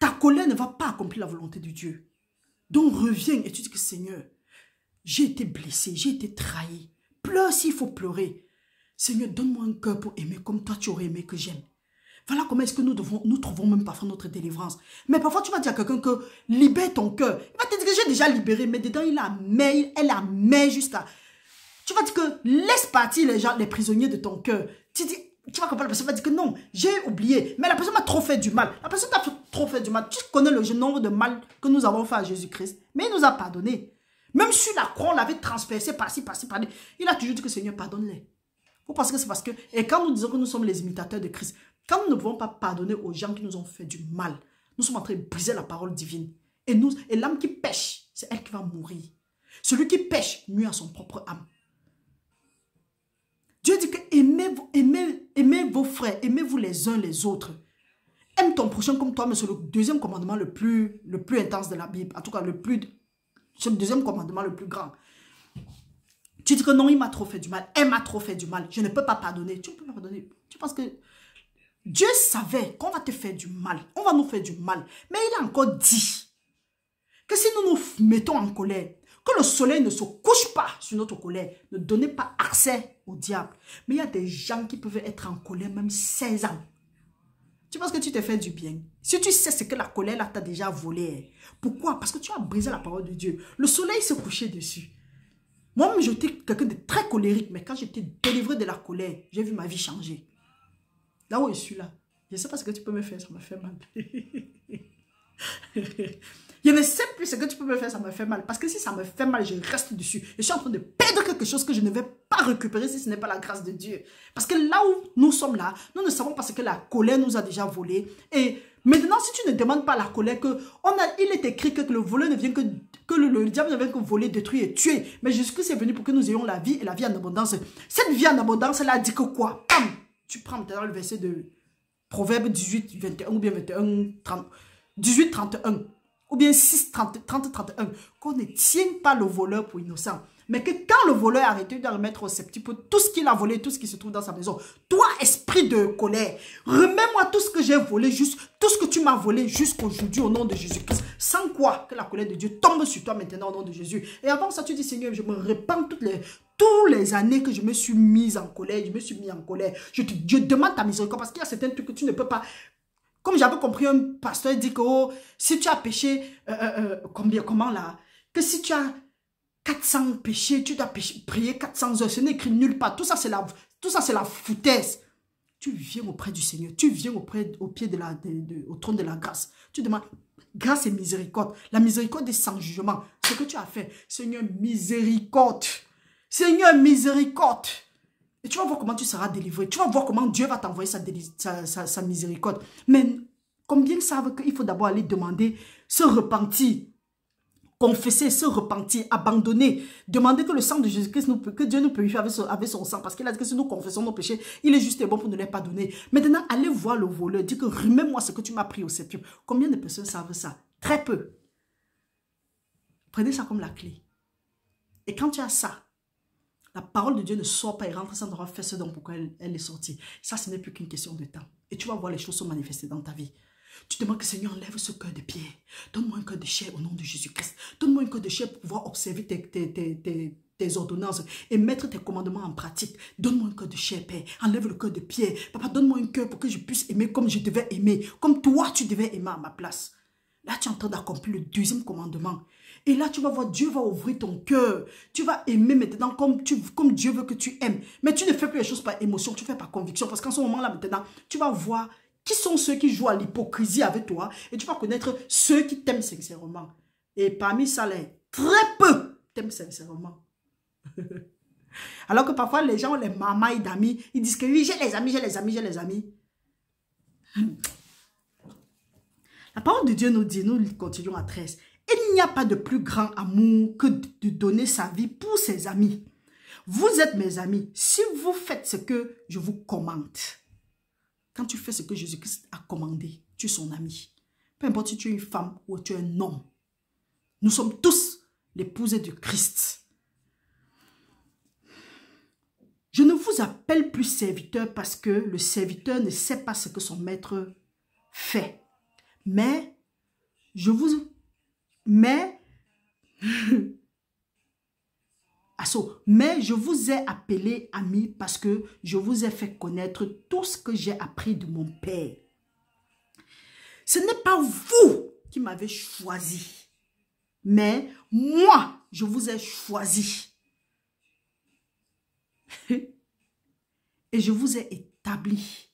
ta colère ne va pas accomplir la volonté de Dieu. Donc reviens et tu dis que Seigneur, j'ai été blessé, j'ai été trahi. Pleure s'il faut pleurer. Seigneur, donne-moi un cœur pour aimer comme toi tu aurais aimé que j'aime. Voilà comment est-ce que nous trouvons même parfois notre délivrance. Mais parfois tu vas dire à quelqu'un que libère ton cœur. Il va te dire que j'ai déjà libéré, mais dedans elle a mis jusqu'à... Tu vas dire que laisse partir les prisonniers de ton cœur. Tu vas comprendre, la personne va dire que non, j'ai oublié. Mais la personne m'a trop fait du mal. La personne t'a trop fait du mal. Tu connais le nombre de mal que nous avons fait à Jésus-Christ. Mais il nous a pardonné. Même sur la croix, on l'avait transpercé par-ci, par-là. Il a toujours dit que Seigneur, pardonne-les. Vous pensez que c'est parce que... Et quand nous disons que nous sommes les imitateurs de Christ, quand nous ne pouvons pas pardonner aux gens qui nous ont fait du mal, nous sommes en train de briser la parole divine. Et l'âme qui pêche, c'est elle qui va mourir. Celui qui pêche nuit à son propre âme. Dieu dit que aimez vos frères, aimez-vous les uns les autres. Aime ton prochain comme toi, mais c'est le deuxième commandement le plus intense de la Bible. En tout cas, c'est le deuxième commandement le plus grand. Tu dis que non, il m'a trop fait du mal, elle m'a trop fait du mal, je ne peux pas pardonner. Tu ne peux pas pardonner. Tu penses que Dieu savait qu'on va te faire du mal. On va nous faire du mal. Mais il a encore dit que si nous nous mettons en colère, que le soleil ne se couche pas sur notre colère, ne donnez pas accès au diable. Mais il y a des gens qui peuvent être en colère même 16 ans. Tu penses que tu te fais du bien? Si tu sais ce que la colère là t'a déjà volé. Pourquoi? Parce que tu as brisé la parole de Dieu. Le soleil se couchait dessus. Moi-même, j'étais quelqu'un de très colérique, mais quand j'étais délivré de la colère, j'ai vu ma vie changer. Là où je suis là, je ne sais pas ce que tu peux me faire, ça me fait mal. Je ne sais plus ce que tu peux me faire, ça me fait mal. Parce que si ça me fait mal, je reste dessus. Je suis en train de perdre quelque chose que je ne vais pas récupérer si ce n'est pas la grâce de Dieu. Parce que là où nous sommes là, nous ne savons pas ce que la colère nous a déjà volé. Et maintenant, si tu ne demandes pas la colère, il est écrit que le voleur ne vient que le diable ne vient que voler, détruire et tuer. Mais Jésus-Christ est venu pour que nous ayons la vie et la vie en abondance. Cette vie en abondance, elle a dit que quoi? Pam! Tu prends maintenant le verset de Proverbe 18, 21 ou bien 21, 30, 18, 31. Ou bien 6, 30, 30, 31, qu'on ne tienne pas le voleur pour innocent. Mais que quand le voleur a arrêté de remettre au sceptique pour tout ce qu'il a volé, tout ce qui se trouve dans sa maison, toi, esprit de colère, remets-moi tout ce que j'ai volé, juste tout ce que tu m'as volé jusqu'aujourd'hui au nom de Jésus-Christ. Sans quoi que la colère de Dieu tombe sur toi maintenant au nom de Jésus. Et avant ça, tu dis, Seigneur, je me répands toutes les années que je me suis mise en colère, je me suis mis en colère. Je demande ta miséricorde parce qu'il y a certains trucs que tu ne peux pas. Comme j'avais compris, un pasteur dit que oh, si tu as péché, comment là, que si tu as 400 péchés, tu dois prier 400 heures, ce n'est écrit nulle part. Tout ça, c'est la foutaise. Tu viens auprès du Seigneur, tu viens au pied au trône de la grâce. Tu demandes grâce et miséricorde. La miséricorde est sans jugement. Ce que tu as fait, Seigneur, miséricorde. Seigneur, miséricorde. Et tu vas voir comment tu seras délivré. Tu vas voir comment Dieu va t'envoyer sa miséricorde. Mais combien savent qu'il faut d'abord aller demander, se repentir, confesser, se repentir, abandonner, demander que le sang de Jésus-Christ, que Dieu nous purifie avec son sang. Parce qu'il a dit que si nous confessons nos péchés, il est juste et bon pour ne les pardonner. Maintenant, allez voir le voleur, dis que remets-moi ce que tu m'as pris au septième. Combien de personnes savent ça? Très peu. Prenez ça comme la clé. Et quand tu as ça, la parole de Dieu ne sort pas et rentre sans avoir fait ce dont pourquoi elle est sortie. Ça, ce n'est plus qu'une question de temps. Et tu vas voir les choses se manifester dans ta vie. Tu demandes que Seigneur enlève ce cœur de pierre. Donne-moi un cœur de chair au nom de Jésus-Christ. Donne-moi un cœur de chair pour pouvoir observer tes ordonnances et mettre tes commandements en pratique. Donne-moi un cœur de chair, Père. Enlève le cœur de pierre. Papa, donne-moi un cœur pour que je puisse aimer comme je devais aimer. Comme toi, tu devais aimer à ma place. Là, tu es en train d'accomplir le deuxième commandement. Et là, tu vas voir, Dieu va ouvrir ton cœur. Tu vas aimer maintenant comme Dieu veut que tu aimes. Mais tu ne fais plus les choses par émotion, tu fais par conviction. Parce qu'en ce moment-là, maintenant, tu vas voir qui sont ceux qui jouent à l'hypocrisie avec toi. Et tu vas connaître ceux qui t'aiment sincèrement. Et parmi ça, très peu t'aiment sincèrement. Alors que parfois, les gens ont les mamailles d'amis. Ils disent que oui, j'ai les amis, j'ai les amis, j'ai les amis. La parole de Dieu nous dit, nous continuons à 13. Il n'y a pas de plus grand amour que de donner sa vie pour ses amis. Vous êtes mes amis si vous faites ce que je vous commande. Quand tu fais ce que Jésus-Christ a commandé, tu es son ami. Peu importe si tu es une femme ou tu es un homme. Nous sommes tous l'épouse de Christ. Je ne vous appelle plus serviteur parce que le serviteur ne sait pas ce que son maître fait. Mais je vous ai appelé ami parce que je vous ai fait connaître tout ce que j'ai appris de mon Père. Ce n'est pas vous qui m'avez choisi, mais moi, je vous ai choisi. Et je vous ai établi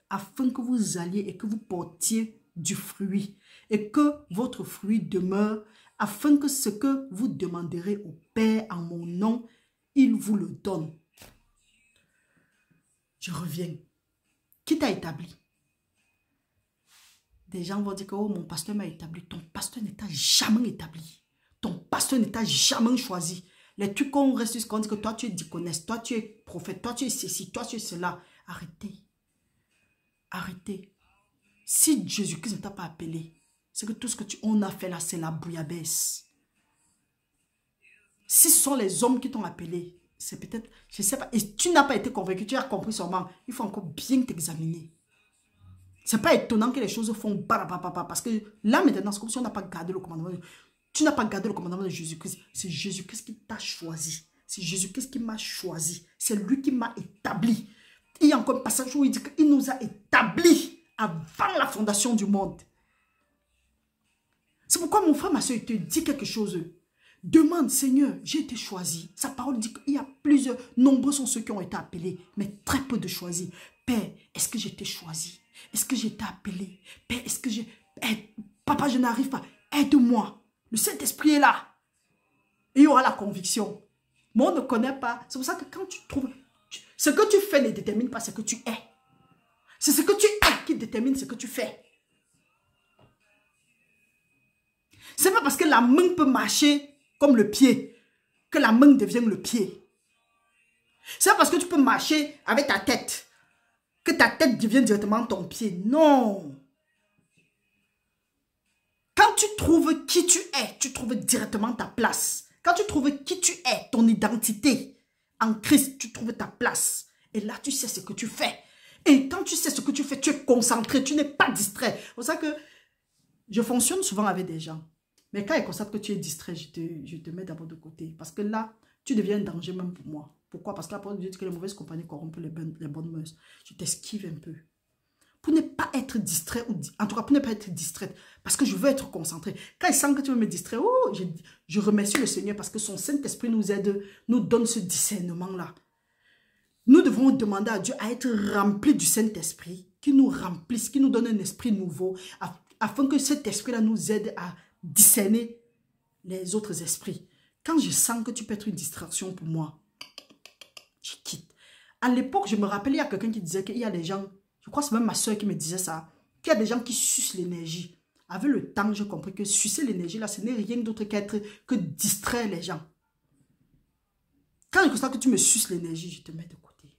afin que vous alliez et que vous portiez du fruit et que votre fruit demeure afin que ce que vous demanderez au Père en mon nom, il vous le donne. Je reviens. Qui t'a établi? Des gens vont dire que oh, mon pasteur m'a établi. Ton pasteur ne t'a jamais établi. Ton pasteur ne t'a jamais choisi. Les trucs qu'on reste jusqu'à dire que toi tu es diaconesse, toi tu es prophète, toi tu es ceci, toi tu es cela. Arrêtez. Arrêtez. Si Jésus-Christ ne t'a pas appelé, c'est que tout ce qu'on a fait là, c'est la bouillabaisse. Si ce sont les hommes qui t'ont appelé, c'est peut-être, je ne sais pas, et tu n'as pas été convaincu, tu as compris seulement, il faut encore bien t'examiner. C'est pas étonnant que les choses font barababa, parce que là maintenant, c'est comme si on n'a pas gardé le commandement. Tu n'as pas gardé le commandement de Jésus-Christ. C'est Jésus-Christ qui t'a choisi. C'est Jésus-Christ qui m'a choisi. C'est lui qui m'a établi. Il y a encore un passage où il dit qu'il nous a établis avant la fondation du monde. C'est pourquoi mon frère, ma soeur, il te dit quelque chose. Demande, Seigneur, j'ai été choisi. Sa parole dit qu'il y a plusieurs, nombreux sont ceux qui ont été appelés, mais très peu de choisis. Père, est-ce que j'ai été choisi? Est-ce que j'ai été appelé? Père, est-ce que j'ai... Papa, je n'arrive pas. Aide-moi. Le Saint-Esprit est là. Et il y aura la conviction. Moi, on ne connaît pas. C'est pour ça que quand tu trouves... Ce que tu fais ne détermine pas ce que tu es. C'est ce que tu es qui détermine ce que tu fais. C'est pas parce que la main peut marcher comme le pied que la main devient le pied. C'est pas parce que tu peux marcher avec ta tête que ta tête devient directement ton pied. Non. Quand tu trouves qui tu es, tu trouves directement ta place. Quand tu trouves qui tu es, ton identité en Christ, tu trouves ta place. Et là, tu sais ce que tu fais. Et quand tu sais ce que tu fais, tu es concentré, tu n'es pas distrait. C'est pour ça que je fonctionne souvent avec des gens. Mais quand ils constatent que tu es distrait, je te mets d'abord de côté. Parce que là, tu deviens un danger même pour moi. Pourquoi? Parce que la parole de Dieu dit que les mauvaises compagnies corrompent les bonnes mœurs. Je t'esquive un peu. Pour ne pas être distrait, ou en tout cas pour ne pas être distraite, parce que je veux être concentrée. Quand il sent que tu veux me distraire, oh, je remercie le Seigneur parce que son Saint-Esprit nous aide, nous donne ce discernement-là. Nous devons demander à Dieu à être remplis du Saint-Esprit, qui nous remplisse, qui nous donne un esprit nouveau, afin que cet esprit-là nous aide à discerner les autres esprits. Quand je sens que tu peux être une distraction pour moi, je quitte. À l'époque, je me rappelais, il y a quelqu'un qui disait qu'il y a des gens, je crois que c'est même ma soeur qui me disait ça, qu'il y a des gens qui sucent l'énergie. Avec le temps, j'ai compris que sucer l'énergie, là, ce n'est rien d'autre que distraire les gens. Quand je constate que tu me suces l'énergie, je te mets de côté.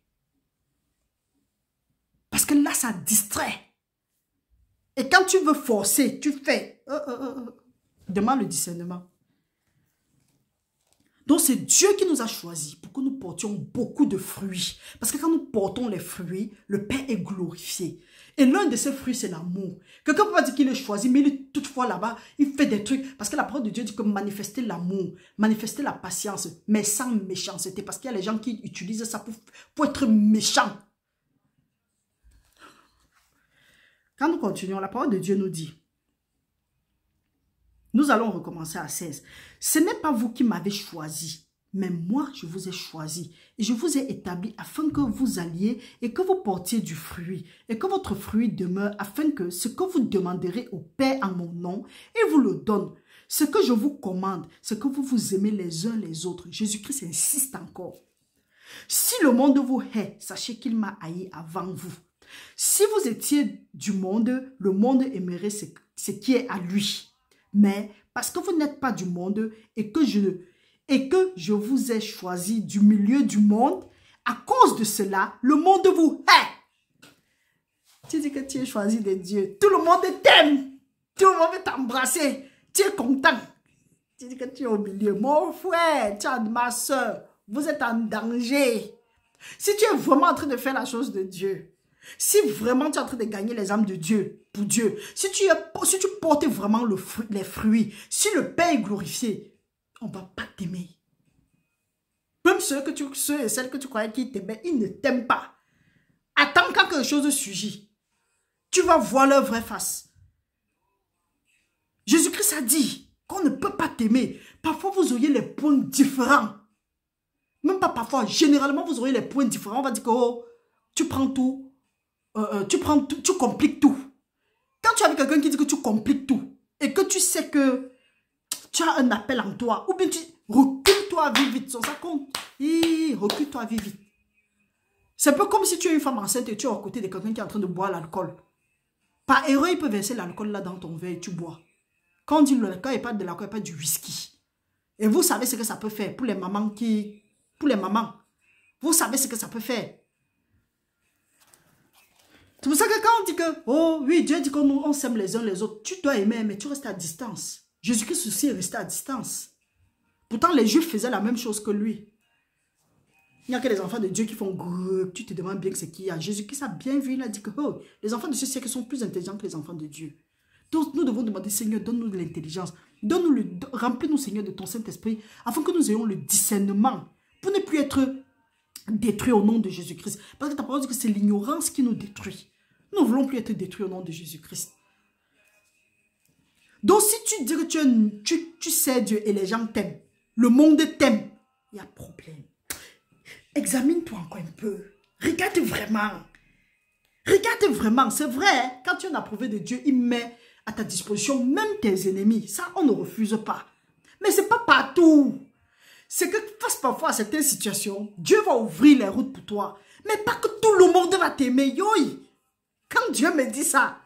Parce que là, ça distrait. Et quand tu veux forcer, tu fais. Demande le discernement. Donc, c'est Dieu qui nous a choisis pour que nous portions beaucoup de fruits. Parce que quand nous portons les fruits, le Père est glorifié. Et l'un de ces fruits, c'est l'amour. Quelqu'un peut pas dire qu'il est choisi, mais il est toutefois là-bas, il fait des trucs. Parce que la parole de Dieu dit que manifester l'amour, manifester la patience, mais sans méchanceté. Parce qu'il y a les gens qui utilisent ça pour être méchants. Quand nous continuons, la parole de Dieu nous dit, nous allons recommencer à 16. Ce n'est pas vous qui m'avez choisi, mais moi je vous ai choisi. Et je vous ai établi afin que vous alliez et que vous portiez du fruit. Et que votre fruit demeure afin que ce que vous demanderez au Père en mon nom, il vous le donne. Ce que je vous commande, c'est que vous vous aimez les uns les autres. Jésus-Christ insiste encore. Si le monde vous hait, sachez qu'il m'a haï avant vous. Si vous étiez du monde, le monde aimerait ce qui est à lui. Mais parce que vous n'êtes pas du monde et que je vous ai choisi du milieu du monde, à cause de cela, le monde vous hait. Tu dis que tu es choisi de Dieu. Tout le monde t'aime. Tout le monde veut t'embrasser. Tu es content. Tu dis que tu es au milieu. Mon frère, ma soeur, vous êtes en danger. Si tu es vraiment en train de faire la chose de Dieu, si vraiment tu es en train de gagner les âmes de Dieu, pour Dieu, si tu portes vraiment les fruits, si le Père est glorifié, on ne va pas t'aimer. Même ceux et celles que tu croyais qu'ils t'aimaient, ils ne t'aiment pas. Attends quand quelque chose surgit. Tu vas voir leur vraie face. Jésus-Christ a dit qu'on ne peut pas t'aimer. Parfois, vous auriez les points différents. Même pas parfois, généralement, vous auriez les points différents. On va dire que oh, tu prends tout. Tu compliques tout. Quand tu es avec quelqu'un qui dit que tu compliques tout et que tu sais que tu as un appel en toi, ou bien tu recule-toi, vis vite, ça compte. Recule-toi, vis vite. C'est un peu comme si tu es une femme enceinte et tu es à côté de quelqu'un qui est en train de boire l'alcool. Par erreur, il peut verser l'alcool là dans ton verre et tu bois. Quand on dit l'alcool, il n'y a pas de l'alcool, il n'y a pas du whisky. Et vous savez ce que ça peut faire pour les mamans vous savez ce que ça peut faire. C'est pour ça que quand on dit que, oh oui, Dieu dit qu'on s'aime les uns les autres, tu dois aimer, mais tu restes à distance. Jésus-Christ aussi est resté à distance. Pourtant, les Juifs faisaient la même chose que lui. Il n'y a que les enfants de Dieu qui font grrr, tu te demandes bien que c'est qui. Jésus-Christ a bien vu, il a dit que oh, les enfants de ce siècle sont plus intelligents que les enfants de Dieu. Donc nous devons demander, Seigneur, donne-nous de l'intelligence. Remplis-nous, Seigneur, de ton Saint-Esprit, afin que nous ayons le discernement pour ne plus être détruits au nom de Jésus-Christ. Parce que ta parole dit que c'est l'ignorance qui nous détruit. Nous ne voulons plus être détruits au nom de Jésus-Christ. Donc si tu dis que tu sais Dieu et les gens t'aiment, le monde t'aime, il y a problème. Examine-toi encore un peu. Regarde vraiment. Regarde vraiment. C'est vrai, quand tu es un approuvé de Dieu, il met à ta disposition même tes ennemis. Ça, on ne refuse pas. Mais ce n'est pas partout. C'est que face parfois à certaines situations, Dieu va ouvrir les routes pour toi. Mais pas que tout le monde va t'aimer. Yoï. Quand Dieu me dit ça.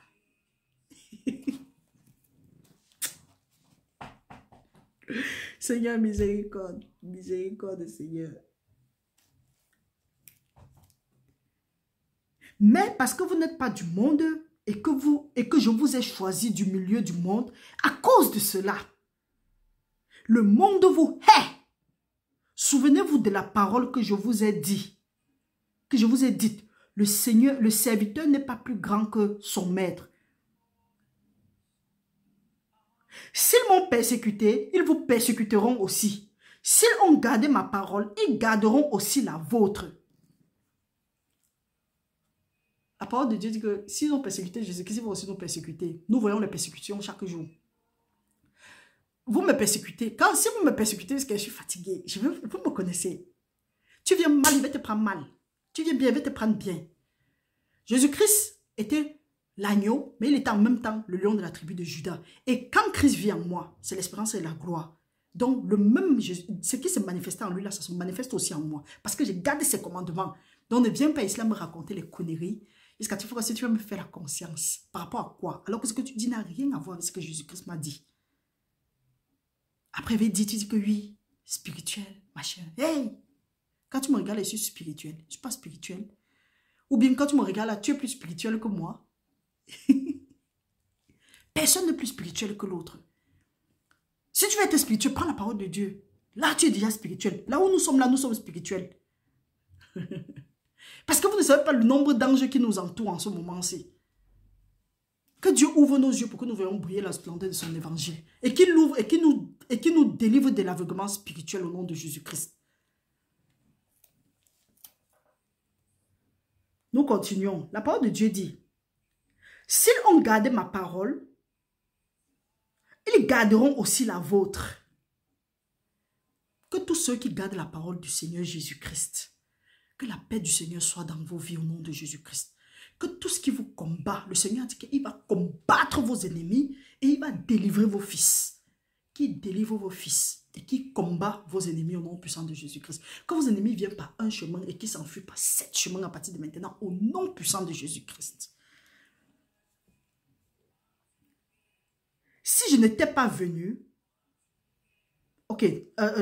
Seigneur, miséricorde. Miséricorde, Seigneur. Mais parce que vous n'êtes pas du monde et que je vous ai choisi du milieu du monde, à cause de cela, le monde vous hait. Souvenez-vous de la parole que je vous ai dit, le Seigneur, le serviteur n'est pas plus grand que son maître. S'ils m'ont persécuté, ils vous persécuteront aussi. S'ils ont gardé ma parole, ils garderont aussi la vôtre. La parole de Dieu dit que s'ils ont persécuté Jésus-Christ, ils vont aussi nous persécuter. Nous voyons les persécutions chaque jour. Vous me persécutez. Si vous me persécutez, c'est que je suis fatiguée. Vous me connaissez. Tu viens mal, il va te prendre mal. Tu viens bien, il va te prendre bien. Jésus-Christ était l'agneau, mais il était en même temps le lion de la tribu de Juda. Et quand Christ vit en moi, c'est l'espérance et la gloire. Donc, ce qui se manifestait en lui, là, ça se manifeste aussi en moi. Parce que j'ai gardé ses commandements. Donc, ne viens pas ici là me raconter les conneries. Jusqu'à tu si tu vas me faire la conscience. Par rapport à quoi? Alors que ce que tu dis n'a rien à voir avec ce que Jésus-Christ m'a dit. Après, tu dis que oui, spirituel, machin. Hey! Quand tu me regardes, je suis spirituel. Je ne suis pas spirituel. Ou bien quand tu me regardes là, tu es plus spirituel que moi. Personne n'est plus spirituel que l'autre. Si tu veux être spirituel, prends la parole de Dieu. Là, tu es déjà spirituel. Là où nous sommes, là, nous sommes spirituels. Parce que vous ne savez pas le nombre d'anges qui nous entourent en ce moment-ci. Que Dieu ouvre nos yeux pour que nous voyions briller la splendeur de son évangile. Et qu'il l'ouvre et qu'il nous délivre de l'aveuglement spirituel au nom de Jésus-Christ. Nous continuons. La parole de Dieu dit, s'ils ont gardé ma parole, ils garderont aussi la vôtre. Que tous ceux qui gardent la parole du Seigneur Jésus-Christ, que la paix du Seigneur soit dans vos vies au nom de Jésus-Christ. Que tout ce qui vous combat, le Seigneur dit qu'il va combattre vos ennemis et il va délivrer vos fils. Qui délivre vos fils et qui combat vos ennemis au nom puissant de Jésus-Christ. Que vos ennemis viennent par un chemin et qu'ils s'enfuient par 7 chemins à partir de maintenant au nom puissant de Jésus-Christ. Si je n'étais pas venu, ok,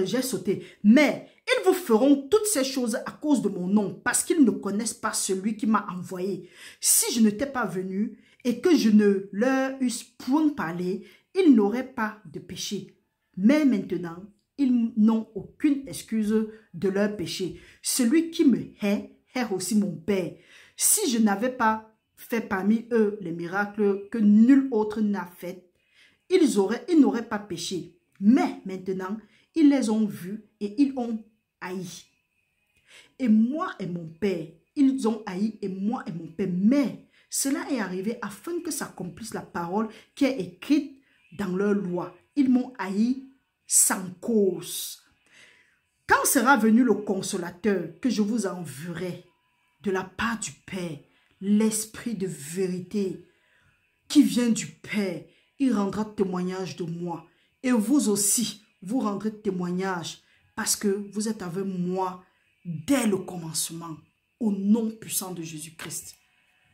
j'ai sauté, mais ils vous feront toutes ces choses à cause de mon nom, parce qu'ils ne connaissent pas celui qui m'a envoyé. Si je n'étais pas venu et que je ne leur eusse point parlé, ils n'auraient pas de péché. Mais maintenant, ils n'ont aucune excuse de leur péché. Celui qui me hait aussi mon Père. Si je n'avais pas fait parmi eux les miracles que nul autre n'a fait, ils n'auraient pas péché. Mais maintenant, ils les ont vus et ils ont haï. Et moi et mon Père, ils ont haï et moi et mon Père. Mais cela est arrivé afin que s'accomplisse la parole qui est écrite dans leur loi. Ils m'ont haï sans cause. Quand sera venu le consolateur que je vous enverrai de la part du Père, l'Esprit de vérité qui vient du Père, il rendra témoignage de moi. Et vous aussi, vous rendrez témoignage parce que vous êtes avec moi dès le commencement, au nom puissant de Jésus-Christ.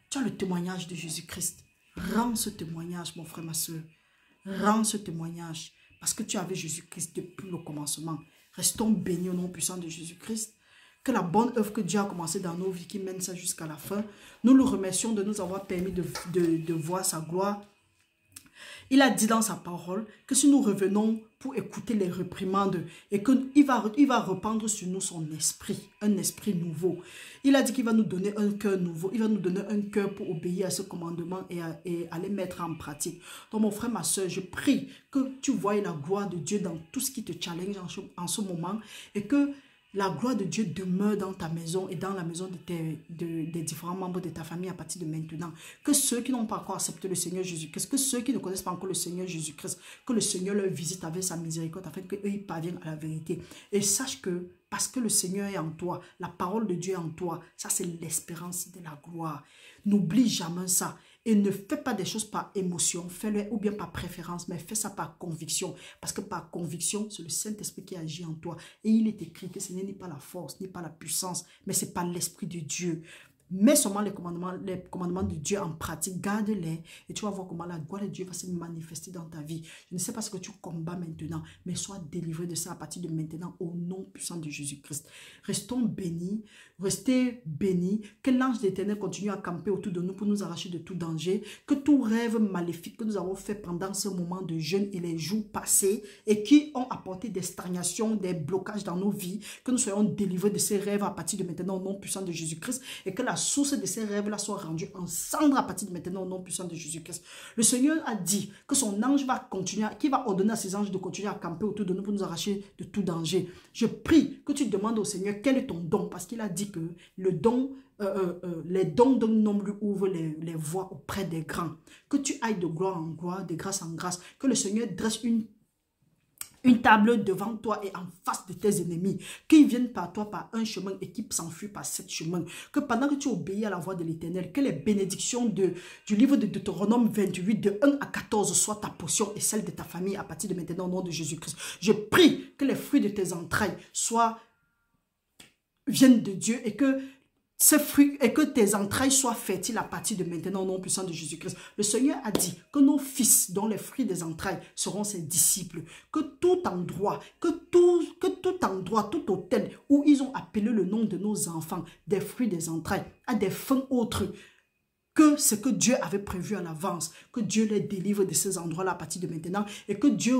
Tu as le témoignage de Jésus-Christ. Rends ce témoignage, mon frère, ma soeur. Rends ce témoignage parce que tu avais Jésus-Christ depuis le commencement. Restons bénis au nom puissant de Jésus-Christ. Que la bonne œuvre que Dieu a commencé dans nos vies, qui mène ça jusqu'à la fin, nous le remercions de nous avoir permis de voir sa gloire. Il a dit dans sa parole que si nous revenons pour écouter les réprimandes et qu'il va répandre sur nous son esprit, un esprit nouveau. Il a dit qu'il va nous donner un cœur nouveau, il va nous donner un cœur pour obéir à ce commandement et à les mettre en pratique. Donc mon frère, ma soeur, je prie que tu voies la gloire de Dieu dans tout ce qui te challenge en ce moment et que la gloire de Dieu demeure dans ta maison et dans la maison des différents membres de ta famille à partir de maintenant. Que ceux qui n'ont pas encore accepté le Seigneur Jésus-Christ, que ceux qui ne connaissent pas encore le Seigneur Jésus-Christ, que le Seigneur leur visite avec sa miséricorde afin qu'eux ils parviennent à la vérité. Et sache que parce que le Seigneur est en toi, la parole de Dieu est en toi, ça c'est l'espérance de la gloire. N'oublie jamais ça. Et ne fais pas des choses par émotion, fais-le ou bien par préférence, mais fais ça par conviction. Parce que par conviction, c'est le Saint-Esprit qui agit en toi. Et il est écrit que ce n'est ni pas la force, ni pas la puissance, mais c'est par l'Esprit de Dieu. Mets seulement les commandements de Dieu en pratique, garde-les et tu vas voir comment la gloire de Dieu va se manifester dans ta vie. Je ne sais pas ce que tu combats maintenant, mais sois délivré de ça à partir de maintenant au nom puissant de Jésus-Christ. Restons bénis, restez bénis, que l'ange de l'Éternel continue à camper autour de nous pour nous arracher de tout danger, que tout rêve maléfique que nous avons fait pendant ce moment de jeûne et les jours passés et qui ont apporté des stagnations, des blocages dans nos vies, que nous soyons délivrés de ces rêves à partir de maintenant au nom puissant de Jésus-Christ et que la source de ces rêves-là soit rendue en cendre à partir de maintenant au nom puissant de Jésus-Christ. Le Seigneur a dit que son ange va continuer, qu'il va ordonner à ses anges de continuer à camper autour de nous pour nous arracher de tout danger. Je prie que tu demandes au Seigneur quel est ton don, parce qu'il a dit que le don, les dons d'un homme lui ouvrent les voies auprès des grands. Que tu ailles de gloire en gloire, de grâce en grâce, que le Seigneur dresse une table devant toi et en face de tes ennemis, qu'ils viennent par toi par un chemin et qu'ils s'enfuient par sept chemins. Que pendant que tu obéis à la voix de l'Éternel, que les bénédictions du livre de Deutéronome 28, de 1 à 14, soient ta portion et celle de ta famille à partir de maintenant au nom de Jésus-Christ. Je prie que les fruits de tes entrailles viennent de Dieu et que ces fruits et que tes entrailles soient fertiles à partir de maintenant au nom puissant de Jésus-Christ. Le Seigneur a dit que nos fils, dont les fruits des entrailles, seront ses disciples. Que tout endroit, tout hôtel où ils ont appelé le nom de nos enfants, des fruits des entrailles, à des fins autres que ce que Dieu avait prévu à l'avance, que Dieu les délivre de ces endroits-là à partir de maintenant et que Dieu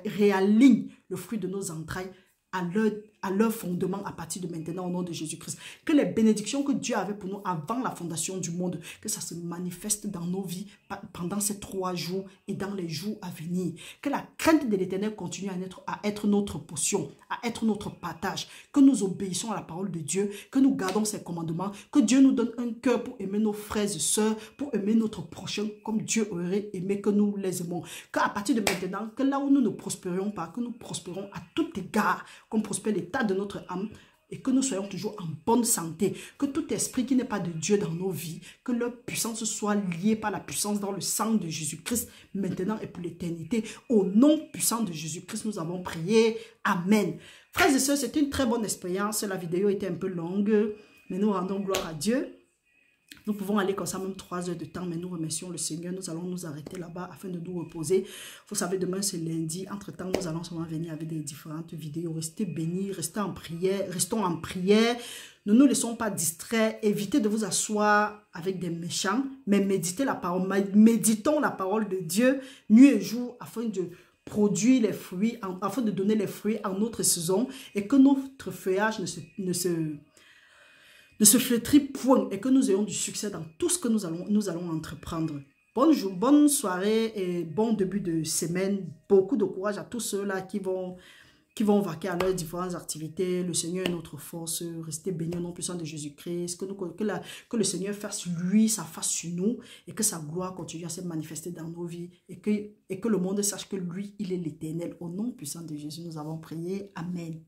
réaligne le fruit de nos entrailles à leur fondement à partir de maintenant au nom de Jésus-Christ. Que les bénédictions que Dieu avait pour nous avant la fondation du monde, que ça se manifeste dans nos vies pendant ces 3 jours et dans les jours à venir. Que la crainte de l'Éternel continue à être notre portion, à être notre partage. Que nous obéissons à la parole de Dieu, que nous gardons ses commandements, que Dieu nous donne un cœur pour aimer nos frères et sœurs, pour aimer notre prochain comme Dieu aurait aimé que nous les aimons. Qu'à partir de maintenant, que là où nous ne prospérions pas, que nous prospérons à tout égard, qu'on prospère l'état de notre âme et que nous soyons toujours en bonne santé. Que tout esprit qui n'est pas de Dieu dans nos vies, que leur puissance soit liée par la puissance dans le sang de Jésus-Christ, maintenant et pour l'éternité. Au nom puissant de Jésus-Christ, nous avons prié. Amen. Frères et sœurs, c'était une très bonne expérience. La vidéo était un peu longue, mais nous rendons gloire à Dieu. Nous pouvons aller comme ça même 3 heures de temps, mais nous remercions le Seigneur. Nous allons nous arrêter là-bas afin de nous reposer. Vous savez, demain c'est lundi. Entre-temps, nous allons sûrement venir avec des différentes vidéos. Restez bénis, restons en prière. Ne nous laissons pas distraire. Évitez de vous asseoir avec des méchants, mais méditons la parole de Dieu nuit et jour afin de produire les fruits, afin de donner les fruits en notre saison et que notre feuillage ne se flétrit point et que nous ayons du succès dans tout ce que nous allons entreprendre. Bonne soirée et bon début de semaine. Beaucoup de courage à tous ceux-là qui vont vaquer à leurs différentes activités. Le Seigneur est notre force. Restez bénis au nom puissant de Jésus-Christ. Que le Seigneur fasse lui sa face sur nous et que sa gloire continue à se manifester dans nos vies et que le monde sache que lui, il est l'Éternel. Au nom puissant de Jésus, nous avons prié. Amen.